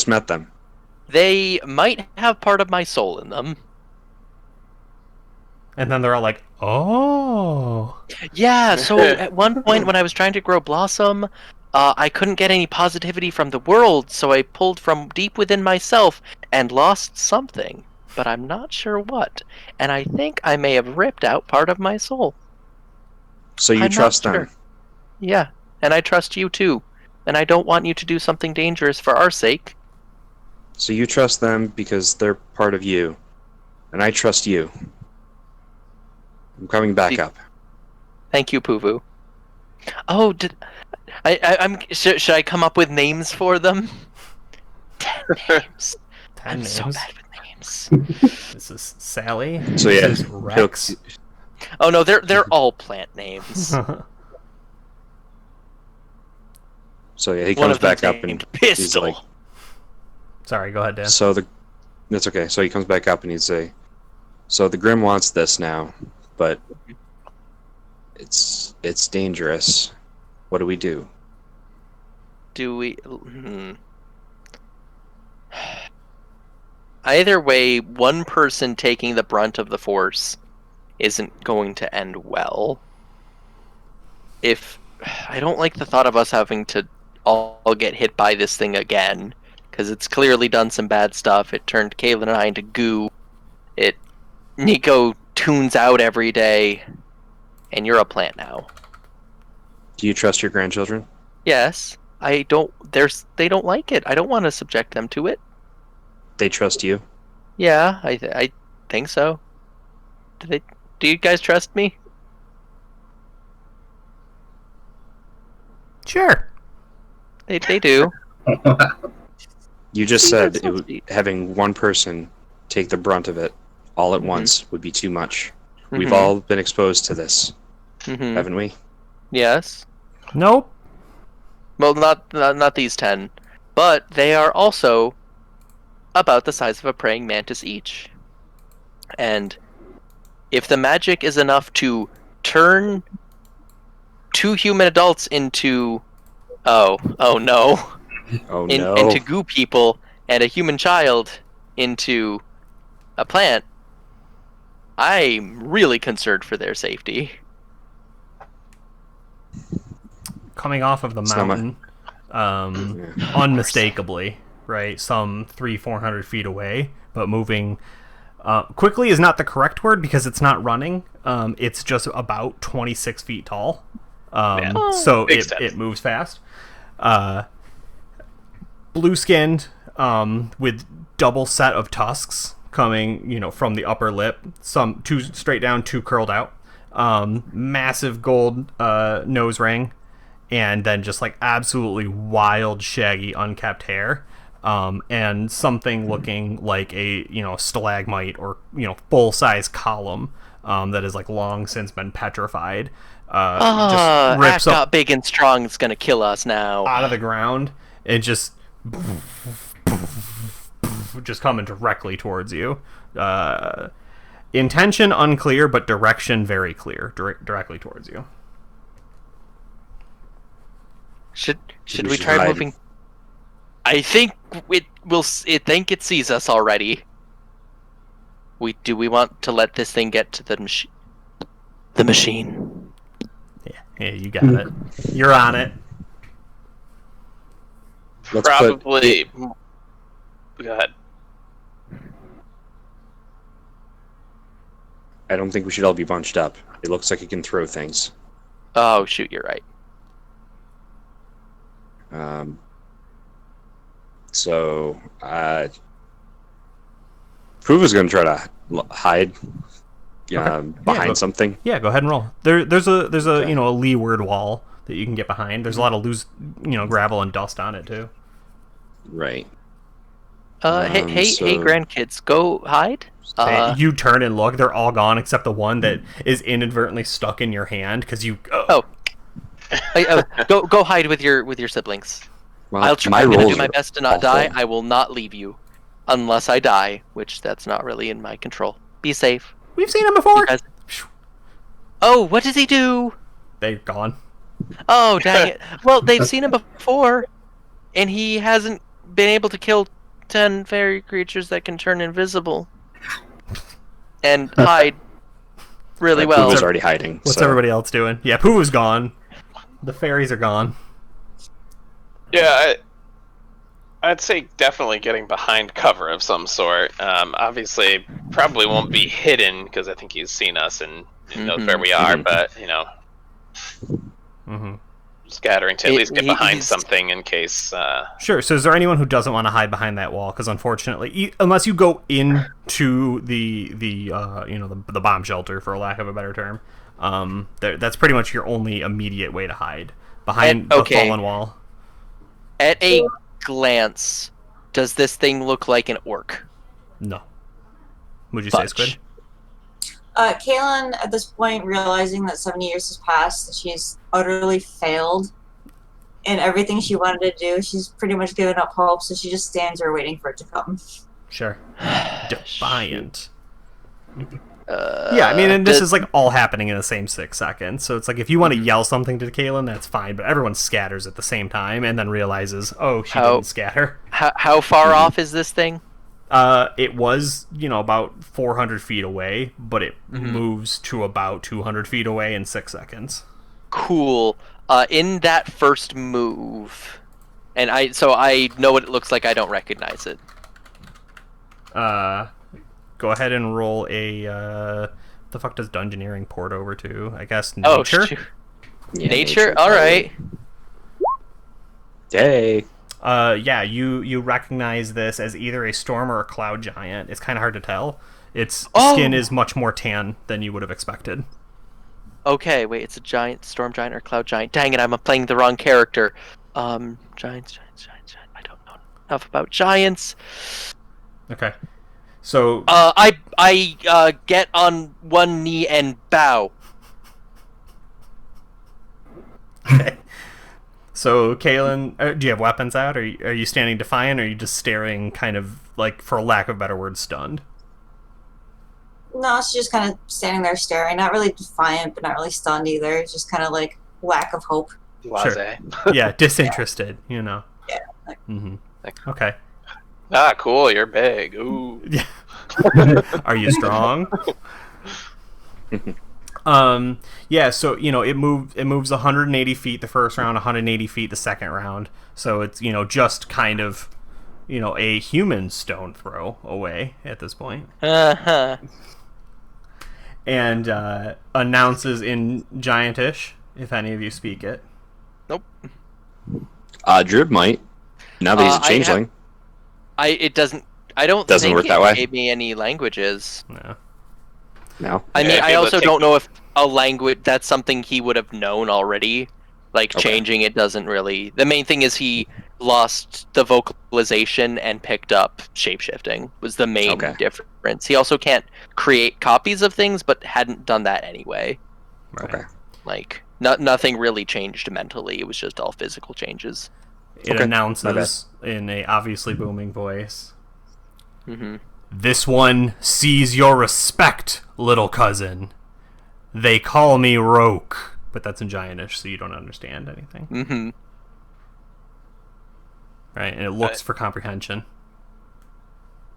met them. They might have part of my soul in them. And then they're all like, "Oh." Yeah, so at one point when I was trying to grow Blossom, I couldn't get any positivity from the world, so I pulled from deep within myself and lost something, but I'm not sure what. And I think I may have ripped out part of my soul. So you I'm trust not them? sure. Yeah, and I trust you too. And I don't want you to do something dangerous for our sake. So you trust them because they're part of you, and I trust you. I'm coming back up. Thank you, Puvu. Oh, should I come up with names for them? 10 names. 10 I'm names. so bad with names. This is Sally. So yeah, This is Rex. Oh no, they're all plant names. So yeah, he One comes of them back up and named he's Pistol. like, Sorry, go ahead, Dan. that's okay. So he comes back up and he'd say, "So the Grim wants this now, but it's dangerous. What do we do?" Do we? Either way, one person taking the brunt of the force isn't going to end well. If I don't like the thought of us having to all get hit by this thing again, because it's clearly done some bad stuff. It turned Kaylin and I into goo. Nico tunes out every day, and you're a plant now. Do you trust your grandchildren? Yes, I don't. They don't like it. I don't want to subject them to it. They trust you? Yeah, I think so. Do you guys trust me? Sure. They do. You just See, said that's so sweet. having one person take the brunt of it all at once would be too much. We've Mhm. all been exposed to this, Mhm. haven't we? Yes. Nope. Well, not these 10, but they are also about the size of a praying mantis each. And if the magic is enough to turn 2 human adults into oh no, Oh no. into goo people, and a human child into a plant, I'm really concerned for their safety. Coming off of the It's not mountain, unmistakably, right? Some 300-400 feet away, but moving quickly is not the correct word because it's not running. It's just about 26 feet tall. So Big it steps. moves fast. Blue-skinned, with double set of tusks coming, from the upper lip. Some 2 straight down, 2 curled out. Massive gold nose ring, and then just like absolutely wild, shaggy, unkept hair. And something looking like a stalagmite or full size column that is like long since been petrified. Just rips Act up got big and strong. It's gonna kill us now. out of the ground and just coming directly towards you. Intention unclear, but direction very clear, directly towards you. Should we try moving? I think it will. I think it sees us already. Do we want to let this thing get to the machine? The machine. Yeah, you got it. You're on it. Probably. Go ahead. I don't think we should all be bunched up. It looks like it can throw things. Oh shoot, you're right. So, Puva's going to try to hide behind something. Yeah, go ahead and roll. There's a a leeward wall that you can get behind. There's a lot of loose gravel and dust on it too. Right. Hey, grandkids, go hide. You turn and look. They're all gone except the one that is inadvertently stuck in your hand because you. Go hide with your siblings. Well, I'm gonna do my best to not die. I will not leave you, unless I die, which that's not really in my control. Be safe. We've seen him before. Oh, what does he do? They're gone. Oh, dang it. Well, they've seen him before, and he hasn't been able to kill 10 fairy creatures that can turn invisible and hide really well. Puva's already hiding. What's everybody else doing? Yeah, Puva's gone. The fairies are gone. Yeah, I'd say definitely getting behind cover of some sort. Obviously, probably won't be hidden because I think he's seen us and knows where we are. But scattering to at least get behind something in case. Sure. So, is there anyone who doesn't want to hide behind that wall? Because unfortunately, unless you go into the bomb shelter, for lack of a better term, that's pretty much your only immediate way to hide behind the fallen wall. At a glance, does this thing look like an orc? No. Would you say, Squid? Kaylin, at this point, realizing that 70 years has passed, that she's utterly failed in everything she wanted to do, she's pretty much given up hope, so she just stands there waiting for it to come. Sure. Defiant. Yeah, I mean, and this is like all happening in the same 6 seconds. So it's like if you want to yell something to Kaylin, that's fine. But everyone scatters at the same time and then realizes, oh, she didn't scatter. How far off is this thing? It was, about 400 feet away, but it moves to about 200 feet away in 6 seconds. Cool. In that first move, and I know what it looks like. I don't recognize it. Go ahead and roll a. The fuck does Dungeoneering port over to? I guess nature. Oh, nature. All right. Hey. Yeah, you recognize this as either a storm or a cloud giant. It's kind of hard to tell. Its skin is much more tan than you would have expected. Okay, wait, it's a giant, storm giant or cloud giant. Dang it, I'm playing the wrong character. Giants. I don't know enough about giants. Okay. So I get on one knee and bow. Okay. So, Kaylin, do you have weapons out? Are you standing defiant, or are you just staring, kind of like, for lack of a better word, stunned? No, she's just kind of standing there staring. Not really defiant, but not really stunned either. It's just kind of like lack of hope. Sure. Yeah, disinterested, Yeah. Okay. Ah, cool, you're big. Ooh. Yeah. Are you strong? Yeah, so, it moves 180 feet the first round, 180 feet the second round. So it's, just kind of, a human stone throw away at this point. Uh-huh. And announces in Giantish, if any of you speak it. Nope. Drib might. Now that he's a changeling. It doesn't. I don't Doesn't think work it that way? gave me any languages. No. I mean, I also don't know if a language, that's something he would have known already. Like, changing it doesn't really... The main thing is he lost the vocalization and picked up shapeshifting, was the main difference. He also can't create copies of things, but hadn't done that anyway. Right. Okay. Like, nothing really changed mentally. It was just all physical changes. It announces in a obviously booming voice. This one sees your respect, little cousin. They call me Roke. But that's in Giantish, so you don't understand anything. Mm-hmm. Right, and it looks for comprehension.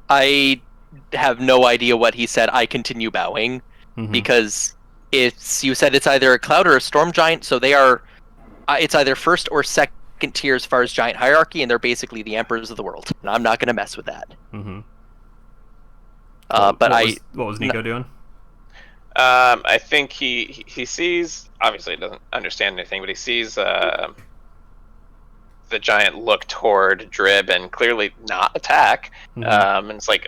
I have no idea what he said. I continue bowing because you said it's either a cloud or a storm giant, so they are. It's either first or second tier as far as giant hierarchy, and they're basically the emperors of the world. And I'm not going to mess with that. Mm-hmm. What was Nico doing? I think he sees. Obviously, he doesn't understand anything, but he sees the giant look toward Drib and clearly not attack. And it's like,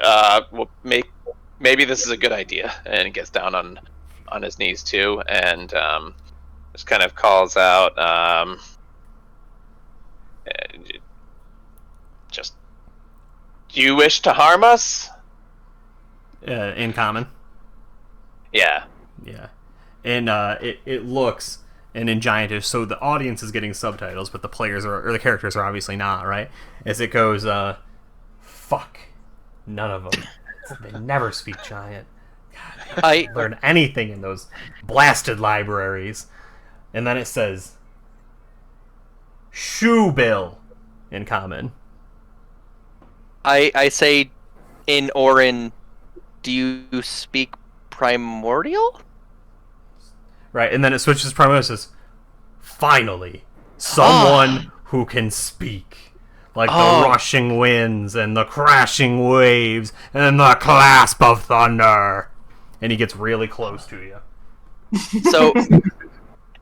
well, maybe this is a good idea. And he gets down on his knees too, and just kind of calls out, just, do you wish to harm us? In common. Yeah. Yeah. And it looks, and in Giantish, so the audience is getting subtitles, but the players or the characters are obviously not, right? As it goes, fuck. None of them. They never speak Giant. God, I learn anything in those blasted libraries. And then it says, Shoe Bill in common. I say in Orin, do you speak Primordial? Right, and then it switches to Primordial and says, finally, someone who can speak. Like the rushing winds and the crashing waves and the clasp of thunder. And he gets really close to you. So,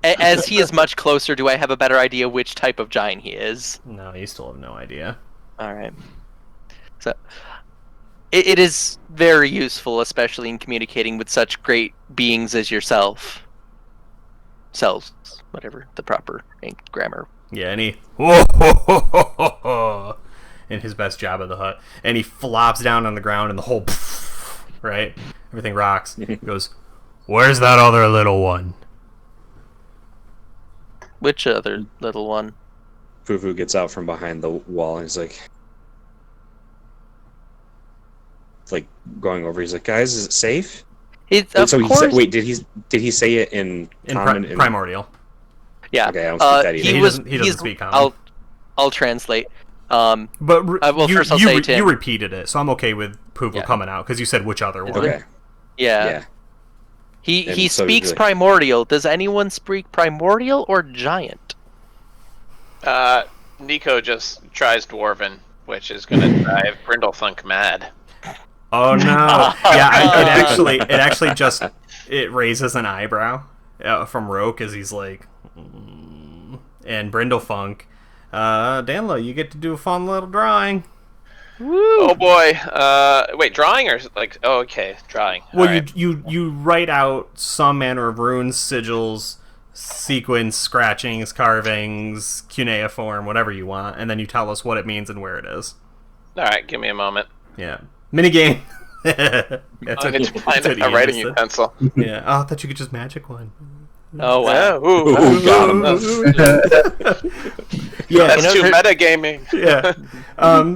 as he is much closer, do I have a better idea which type of giant he is? No, you still have no idea. Alright. So, it is very useful, especially in communicating with such great beings as yourself. Selves, whatever the proper grammar. Yeah, and he in his best Jabba the Hutt, and he flops down on the ground, and the whole right, everything rocks. He goes, "Where's that other little one?" Which other little one? Fufu gets out from behind the wall, and he's like going over. He's like, "Guys, is it safe?" It's of course. Wait, did he say it in common? Primordial. Yeah. Okay, I don't speak that either. He doesn't speak common. I'll translate. But first I'll say it to him. You repeated it, so I'm okay with Poople coming out because you said which other one. Okay. Yeah. He speaks Primordial. Does anyone speak Primordial or Giant? Nico just tries Dwarven, which is going to drive Brindlethunk mad. Oh no! Yeah, it actually just raises an eyebrow from Roke as he's like, and Brindlefunk, Danlo, you get to do a fun little drawing. Woo! Oh boy! Wait, drawing or like? Oh, okay, drawing. Well, right. you write out some manner of runes, sigils, sequins, scratchings, carvings, cuneiform, whatever you want, and then you tell us what it means and where it is. All right, give me a moment. Yeah. Minigame. That's I need to find a writing utensil. Yeah. Oh, I thought you could just magic one. Oh wow! Ooh, got him. Yeah, that's too metagaming. Yeah.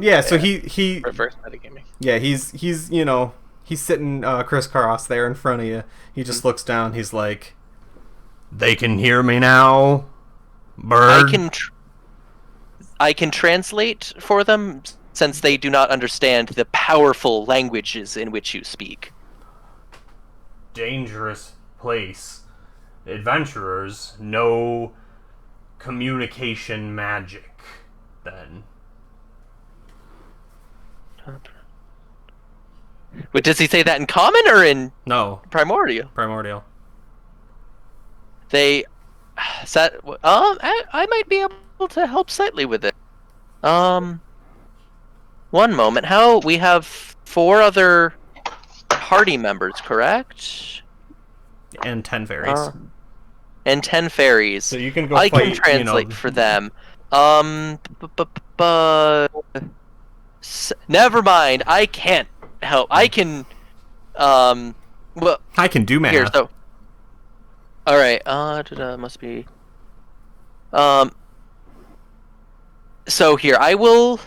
Yeah. So he reverse metagaming. Yeah, he's he's sitting crisscross there in front of you. He just looks down. He's like, "They can hear me now, bird." I can translate for them, since they do not understand the powerful languages in which you speak. Dangerous place. Adventurers know communication magic, then. But does he say that in common or in Primordial? Primordial. They said, I might be able to help slightly with it. One moment. We have 4 other party members, correct? And 10 fairies. And 10 fairies. So you can go I fight, can translate for them. Never mind. I can't help. I can. Well, I can do math. Here, so. All right. Must be. So here, I will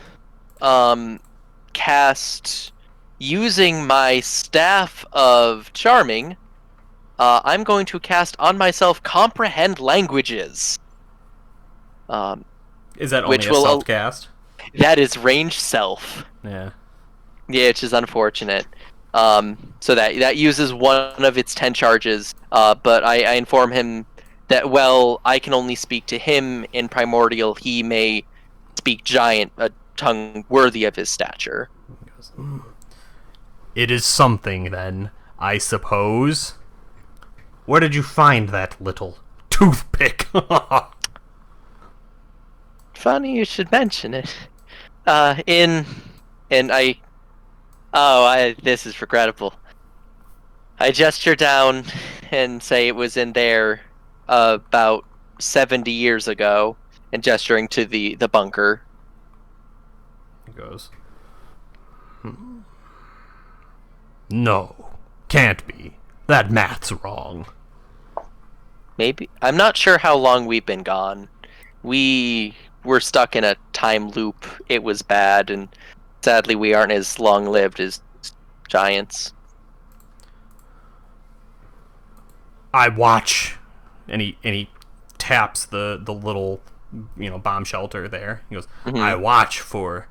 cast using my staff of charming, I'm going to cast on myself Comprehend Languages. Is that only a self-cast? That is range self. Yeah. Yeah, which is unfortunate. So that uses one of its 10 charges, but I inform him that, well, I can only speak to him in Primordial. He may speak Giant, a tongue worthy of his stature. It is something, then, I suppose. Where did you find that little toothpick? Funny you should mention it. This is regrettable. I gesture down and say it was in there about 70 years ago, and gesturing to the bunker. He goes, No, can't be. That math's wrong. Maybe. I'm not sure how long we've been gone. We were stuck in a time loop. It was bad, and sadly we aren't as long-lived as giants. I watch, and he taps the little, bomb shelter there. He goes, I watch for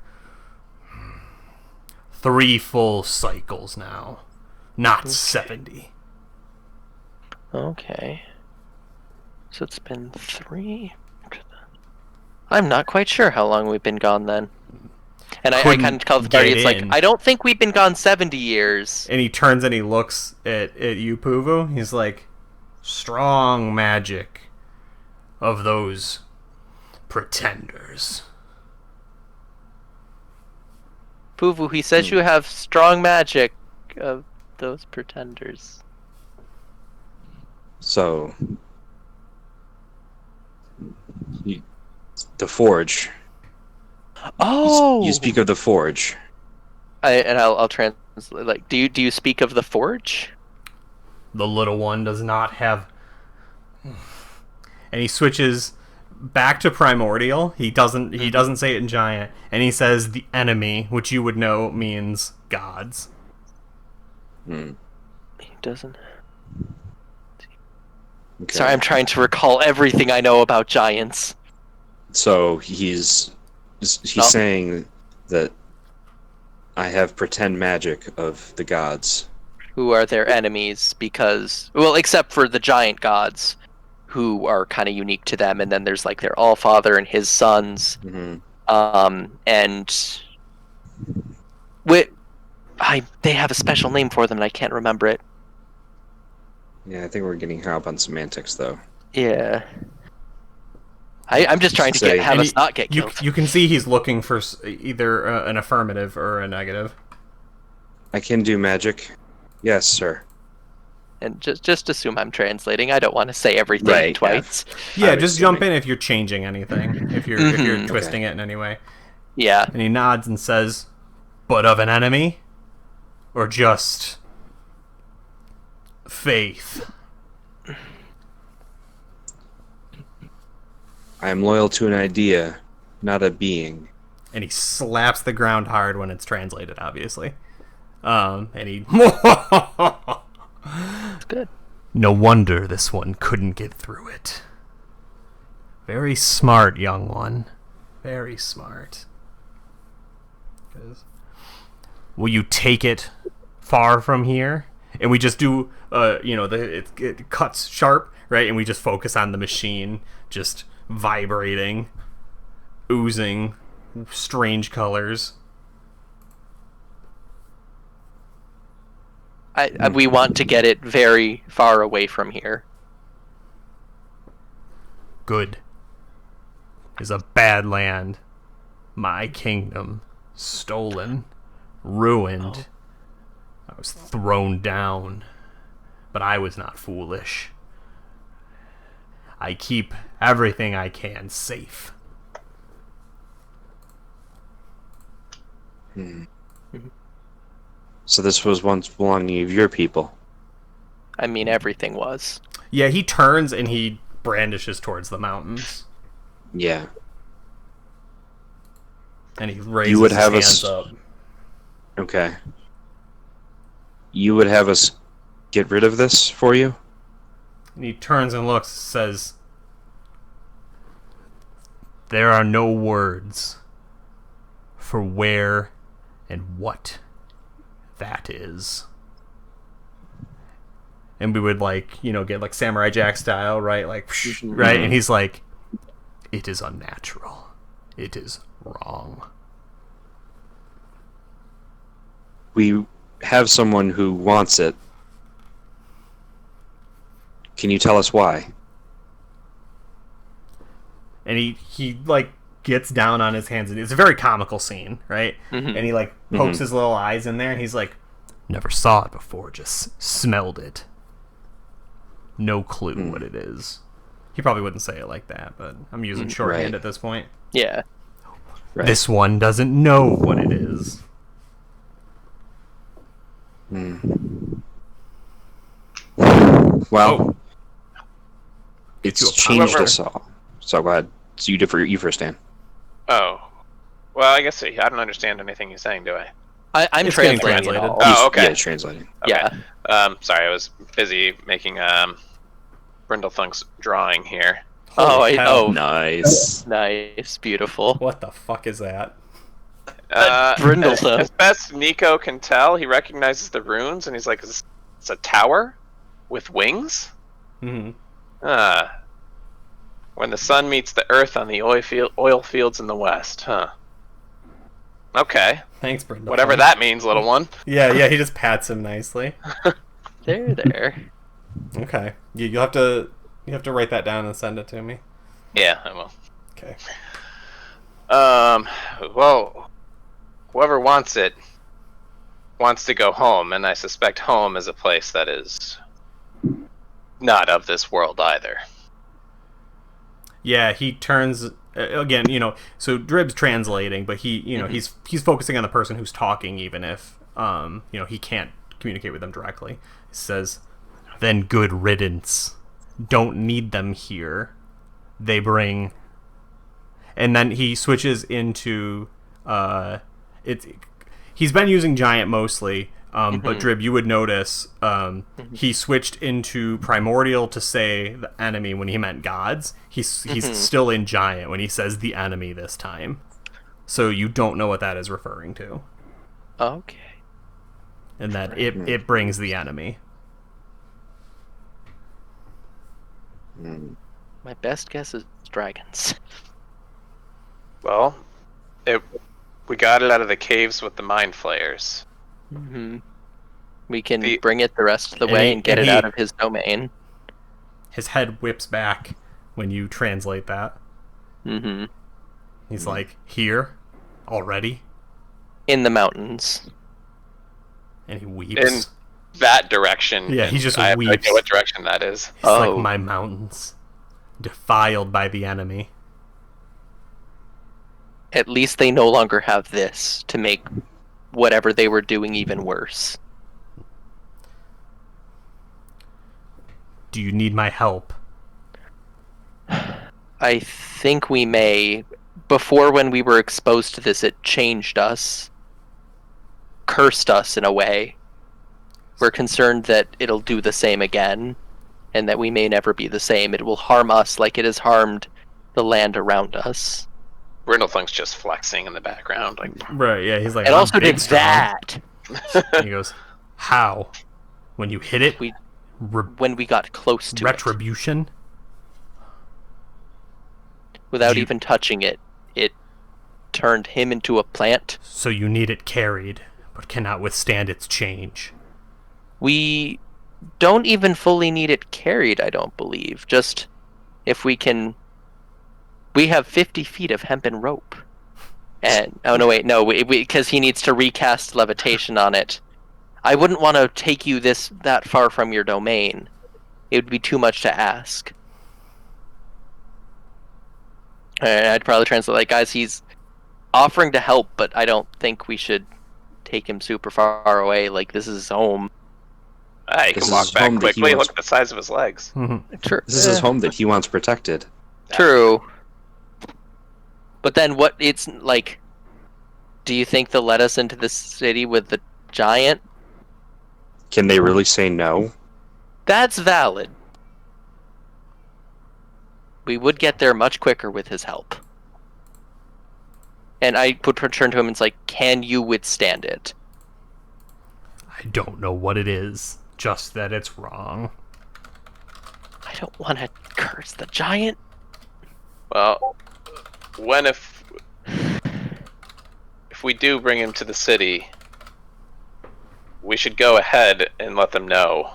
3 full cycles now, not 70. Okay. So it's been 3. I'm not quite sure how long we've been gone then. And I kind of call the party. It's like, I don't think we've been gone 70 years. And he turns and he looks at you, Puvu. He's like, strong magic of those pretenders. Puvu, he says you have strong magic of those pretenders. So, the Forge. Oh, you speak of the Forge. I'll translate. Like, do you speak of the Forge? The little one does not have. And he switches back to Primordial. He doesn't say it in Giant, and he says the enemy, which you would know means gods. Hmm. He doesn't. Okay. Sorry, I'm trying to recall everything I know about giants. So he's saying that I have pretend magic of the gods. Who are their enemies because, well, except for the giant gods, who are kind of unique to them, and then there's like their Allfather and his sons. Mm-hmm. And they have a special name for them, and I can't remember it. Yeah, I think we're getting hung up on semantics, though. Yeah. I'm just trying to have us not get killed. You can see he's looking for either an affirmative or a negative. I can do magic. Yes, sir. And just assume I'm translating. I don't want to say everything twice. Yeah, just jump in if you're changing anything. If you're twisting it in any way. Yeah. And he nods and says, "But of an enemy? Or just faith?" I am loyal to an idea, not a being. And he slaps the ground hard when it's translated, obviously. And he... That's good. No wonder this one couldn't get through it. Very smart, young one. Very smart. Will you take it far from here? And we just do, it cuts sharp, right? And we just focus on the machine, just vibrating, oozing strange colors. We want to get it very far away from here. Good. Is a bad land. My kingdom. Stolen. Ruined. I was thrown down. But I was not foolish. I keep everything I can safe. So this was once belonging of your people. I mean, everything was. Yeah, he turns and he brandishes towards the mountains. Yeah. And he raises his hands up. Okay. you would have us get rid of this for you? And he turns and looks, says, "There are no words for where and what that is." And we would get like Samurai Jack style, right? Like, right? And he's like, "It is unnatural. It is wrong." We have someone who wants it. Can you tell us why? And he gets down on his hands. It's a very comical scene, right? And he pokes his little eyes in there, and he's like, "Never saw it before, just smelled it. No clue what it is." He probably wouldn't say it like that, but I'm using shorthand at this point. Yeah. Right. This one doesn't know what it is. Well, it's changed However- us all. So go ahead. So you first, Dan. Oh. Well, I guess I don't understand anything you're saying, do I? I'm It's getting translating it translated. all. Oh, okay. Yeah, it's translating. Okay. Yeah. Sorry, I was busy making Brindlethunk's drawing here. Holy hell. Nice. Nice, beautiful. What the fuck is that? Brindlethunk. As best Nico can tell, he recognizes the runes, and he's like, "It's a tower with wings?" Mm-hmm. When the sun meets the earth on the oil fields in the west, huh? Okay. Thanks, Brindle. Whatever that means, little one. Yeah, he just pats him nicely. There. Okay. You have to write that down and send it to me. Yeah, I will. Okay. Well, whoever wants it wants to go home, and I suspect home is a place that is not of this world either. Yeah, he turns again. So Drib's translating, but he, he's focusing on the person who's talking, even if he can't communicate with them directly. He says, "Then good riddance. Don't need them here. They bring." And then he switches into he's been using giant mostly, but Drib, you would notice he switched into primordial to say the enemy when he meant gods. He's still in giant when he says the enemy this time. So you don't know what that is referring to. Okay. And that it brings the enemy. My best guess is dragons. Well, we got it out of the caves with the mind flayers. We can bring it the rest of the way and get it out of his domain. His head whips back when you translate that. He's like, "Here? Already?" In the mountains. And he weeps. In that direction. Yeah, he just I have no weeps. idea what direction that is. It's like my mountains, defiled by the enemy. At least they no longer have this to make whatever they were doing even worse. Do you need my help? I think we may. Before, when we were exposed to this, it changed us. Cursed us in a way. We're concerned that it'll do the same again, and that we may never be the same. It will harm us like it has harmed the land around us. Brindlethunk's just flexing in the background, like. Right, yeah, he's like, It "I'm also big did strong." that And he goes, "How? When you hit it? when we got close to Retribution?" it. Without even touching it, it turned him into a plant. So you need it carried, but cannot withstand its change. We don't even fully need it carried, I don't believe. Just if we can... We have 50 feet of hempen rope. And because he needs to recast levitation on it. I wouldn't want to take you that far from your domain. It would be too much to ask. I'd probably translate like, "Guys, he's offering to help, but I don't think we should take him super far away. Like, this is his home." He can walk back quickly. Look at the size of his legs. True. This is his home that he wants protected. True. But then what, it's like, do you think they'll let us into this city with the giant? Can they really say no? That's valid. We would get there much quicker with his help. And I would turn to him and it's like, can you withstand it? I don't know what it is, just that it's wrong. I don't want to curse the giant. Well, if we do bring him to the city, we should go ahead and let them know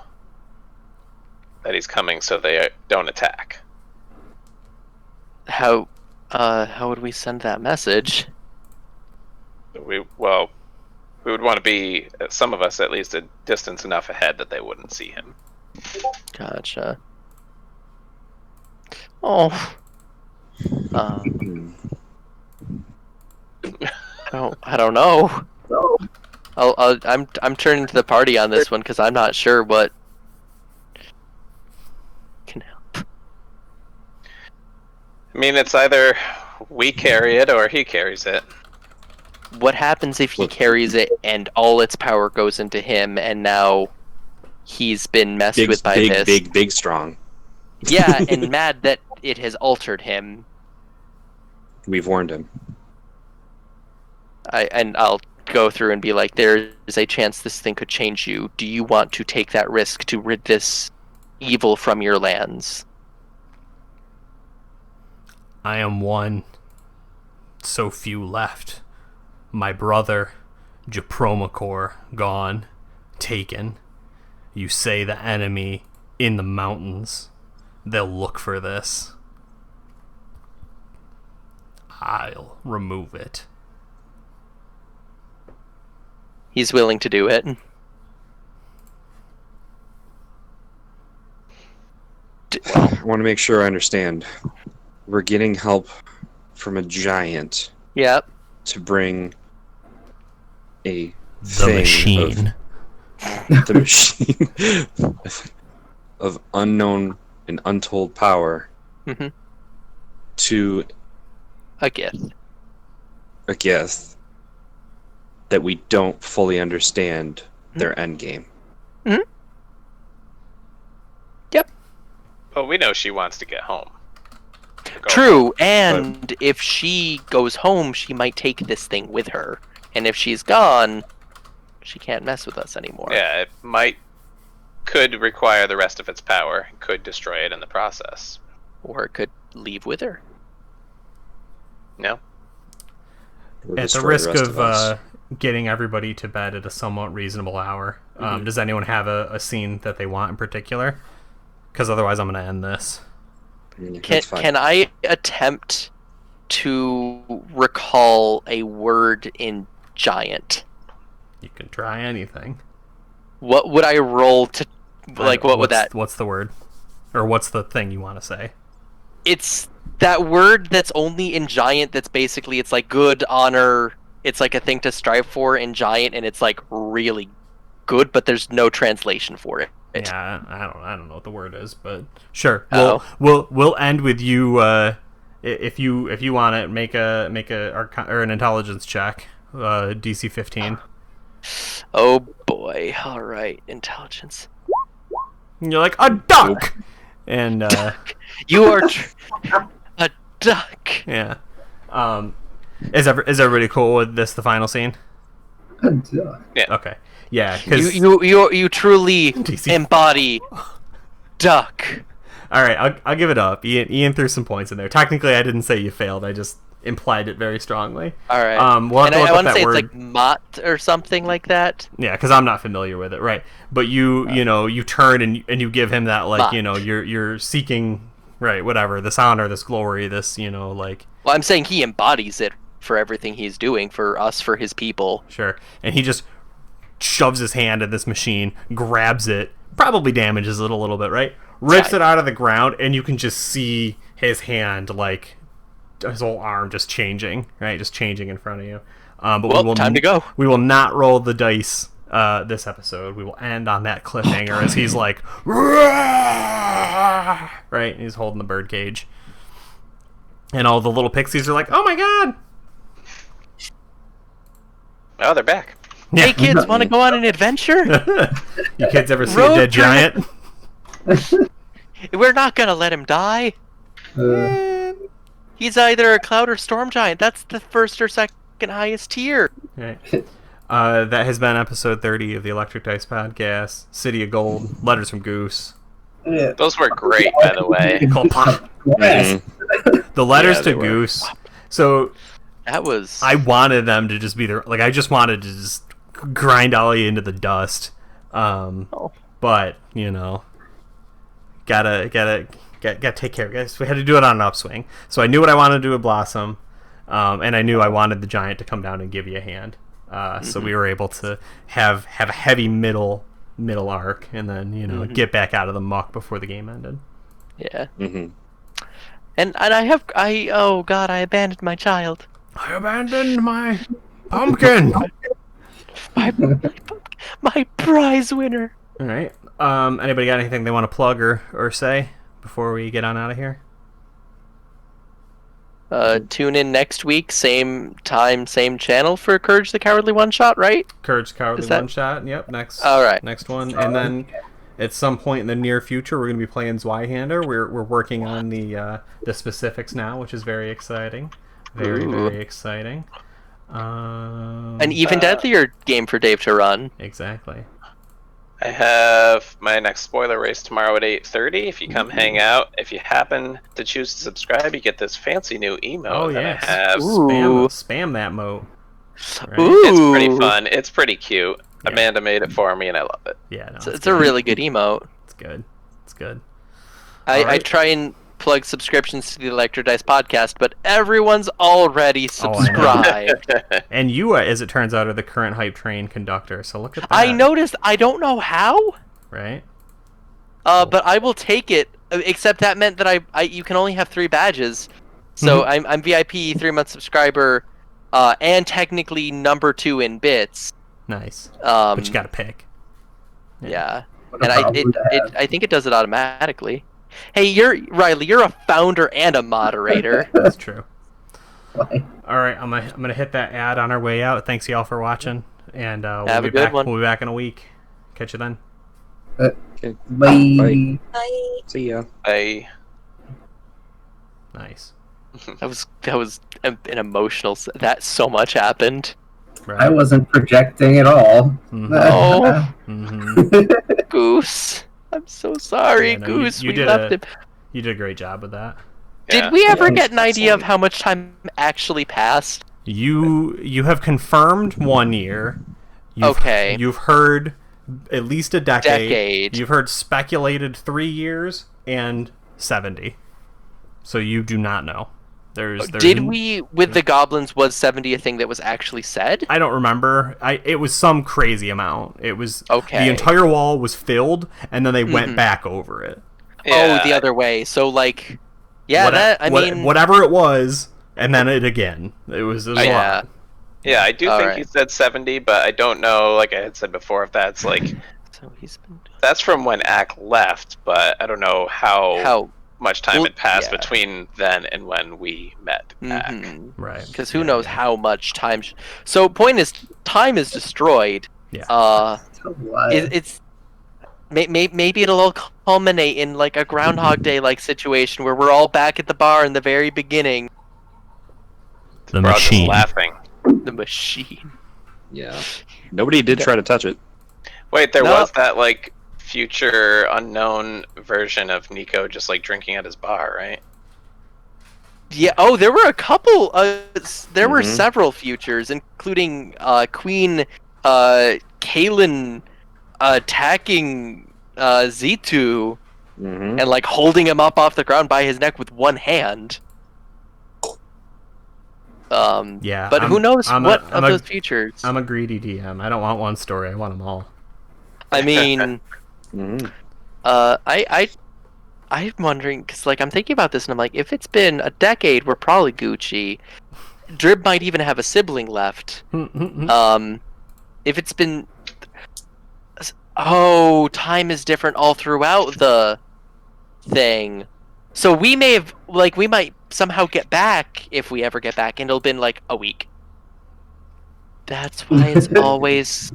that he's coming so they don't attack. How would we send that message? We would want to be, some of us at least, a distance enough ahead that they wouldn't see him. Gotcha. Oh. I don't know. I'm turning to the party on this one because I'm not sure what can help. I mean, it's either we carry it or he carries it. What happens if he carries it and all its power goes into him and now he's been messed with by this? Big strong. Yeah, and mad that it has altered him. We've warned him. I'll go through and be like, there is a chance this thing could change you. Do you want to take that risk to rid this evil from your lands? I am one. So few left. My brother, Japromachor, gone, taken. You say the enemy in the mountains. They'll look for this. I'll remove it. He's willing to do it. I want to make sure I understand. We're getting help from a giant. Yep. To bring the machine. The machine of unknown and untold power to a gift that we don't fully understand their end game. Yep. Well, we know she wants to get home. True, and if she goes home, she might take this thing with her. And if she's gone, she can't mess with us anymore. Yeah, it could require the rest of its power, could destroy it in the process. Or it could leave with her. No. At the risk of getting everybody to bed at a somewhat reasonable hour, does anyone have a scene that they want in particular? Because otherwise I'm going to end this. Can I attempt to recall a word in giant? You can try anything. What would I roll to, like, what would that... What's the word? Or what's the thing you want to say? It's that word that's only in giant that's basically, it's like good, honor, it's like a thing to strive for in giant, and it's like really good, but there's no translation for it. Yeah, I don't know what the word is, but sure. We'll end with you. If you want it, make an intelligence check, DC 15. Oh boy! All right, intelligence. And you're like a duck, and duck. You are a duck. Yeah. Is everybody cool with this? The final scene. A duck. Yeah. Okay. Yeah, because you truly embody duck. All right, I'll give it up. Ian threw some points in there. Technically, I didn't say you failed. I just implied it very strongly. All right. We'll and I want to say it's like mott or something like that. Yeah, because I'm not familiar with it, right? But you turn and you give him that like mott. You're seeking right whatever this honor, this glory, this like. Well, I'm saying he embodies it for everything he's doing for us, for his people. Sure, and he just shoves his hand at this machine, grabs it, probably damages it a little bit, right? Rips it out of the ground, and you can just see his hand, like his whole arm, just changing, right? Just changing in front of you. But time to go. We will not roll the dice this episode. We will end on that cliffhanger as he's like, right? And he's holding the bird cage, and all the little pixies are like, "Oh my god!" Oh, they're back. Hey kids, want to go on an adventure? You kids ever see a dead giant? We're not gonna let him die. He's either a cloud or storm giant. That's the first or second highest tier. Right. That has been episode 30 of the Electric Dice Podcast. City of Gold. Letters from Goose. Those were great, by the way. Called Pop. The letters to Goose. So that was. I wanted them to just be there. Like I just wanted to just grind Ollie into the dust. But you know, gotta take care of guys. We had to do it on an upswing. So I knew what I wanted to do with Blossom, and I knew I wanted the giant to come down and give you a hand. So we were able to have a heavy middle arc, and then get back out of the muck before the game ended. Yeah. And I abandoned my child. I abandoned my pumpkin. my prize winner. All right. Anybody got anything they want to plug or say before we get on out of here? Tune in next week, same time, same channel for Courage the Cowardly One Shot, right? Courage the Cowardly One Shot. Yep. Next. All right. Next one, and then at some point in the near future, we're going to be playing Zweihander. We're working on the specifics now, which is very exciting. Very exciting. An even deadlier game for Dave to run. Exactly. I have my next spoiler race tomorrow at 8:30. If you come hang out, if you happen to choose to subscribe, you get this fancy new emote that I have. Spam that moat. Right? It's pretty fun. It's pretty cute. Yeah. Amanda made it for me, and I love it. Yeah, no, it's a really good emote. It's good. It's good. I try and plug subscriptions to the Electric Dice Podcast, but everyone's already subscribed. And you, as it turns out, are the current hype train conductor. So look at that. I noticed. I don't know how. Right. But I will take it. Except that meant that you can only have 3 badges. So I'm VIP 3-month subscriber, and technically number 2 in bits. Nice. But you got to pick. Yeah. And I think it does it automatically. Hey, Riley. You're a founder and a moderator. That's true. All right, I'm gonna hit that ad on our way out. Thanks y'all for watching, and we'll be back. We'll be back in a week. Catch you then. Okay. Bye. Bye. See ya. Bye. Nice. That was an emotional. That so much happened. Right. I wasn't projecting at all. Oh, Goose. I'm so sorry, Goose. We left him. You did a great job with that. Did we ever get an idea of how much time actually passed? You have confirmed 1 year. You've heard at least a decade. You've heard speculated 3 years and 70. So you do not know. Did we, with the goblins, was 70 a thing that was actually said? I don't remember. It was some crazy amount. It was the entire wall was filled, and then they went back over it. Yeah. Oh, the other way. So whatever it was, and then it again. It was a lot. Yeah, I do think he said 70, but I don't know. Like I had said before, if that's like that's from when Ack left, but I don't know how much time had passed between then and when we met Ack. Right. Because who knows how much time. So point is, time is destroyed. Yeah. It's maybe it'll all culminate in like a Groundhog Day like situation where we're all back at the bar in the very beginning. The machine. Laughing. The machine. Yeah. Nobody did try to touch it. Wait, there was that like future unknown version of Nico just like drinking at his bar, right? Yeah. Oh, there were a couple. There were several futures, including Queen Kaelin attacking Z2 and like holding him up off the ground by his neck with one hand. But who knows those futures? I'm a greedy DM. I don't want one story. I want them all. I mean, I'm wondering because like I'm thinking about this and I'm like, if it's been a decade, we're probably Gucci. Drib might even have a sibling left. If it's been, time is different all throughout the thing. So we might somehow get back if we ever get back, and it'll been like a week. That's why it's always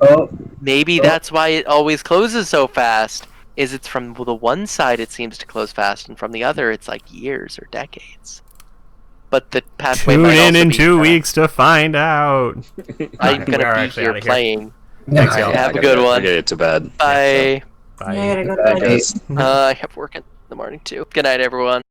maybe that's why it always closes so fast. Is it's from the one side it seems to close fast, and from the other it's like years or decades. But the pathway Tune might in also in be 2 weeks to find out. I'm gonna We're be actually here outta here. playing. Thanks, Alright, y'all. have a good one. I gotta get to bed. Bye. Bye. Yeah, I gotta go to Bye, bed. guys. I have work in the morning too. Good night, everyone.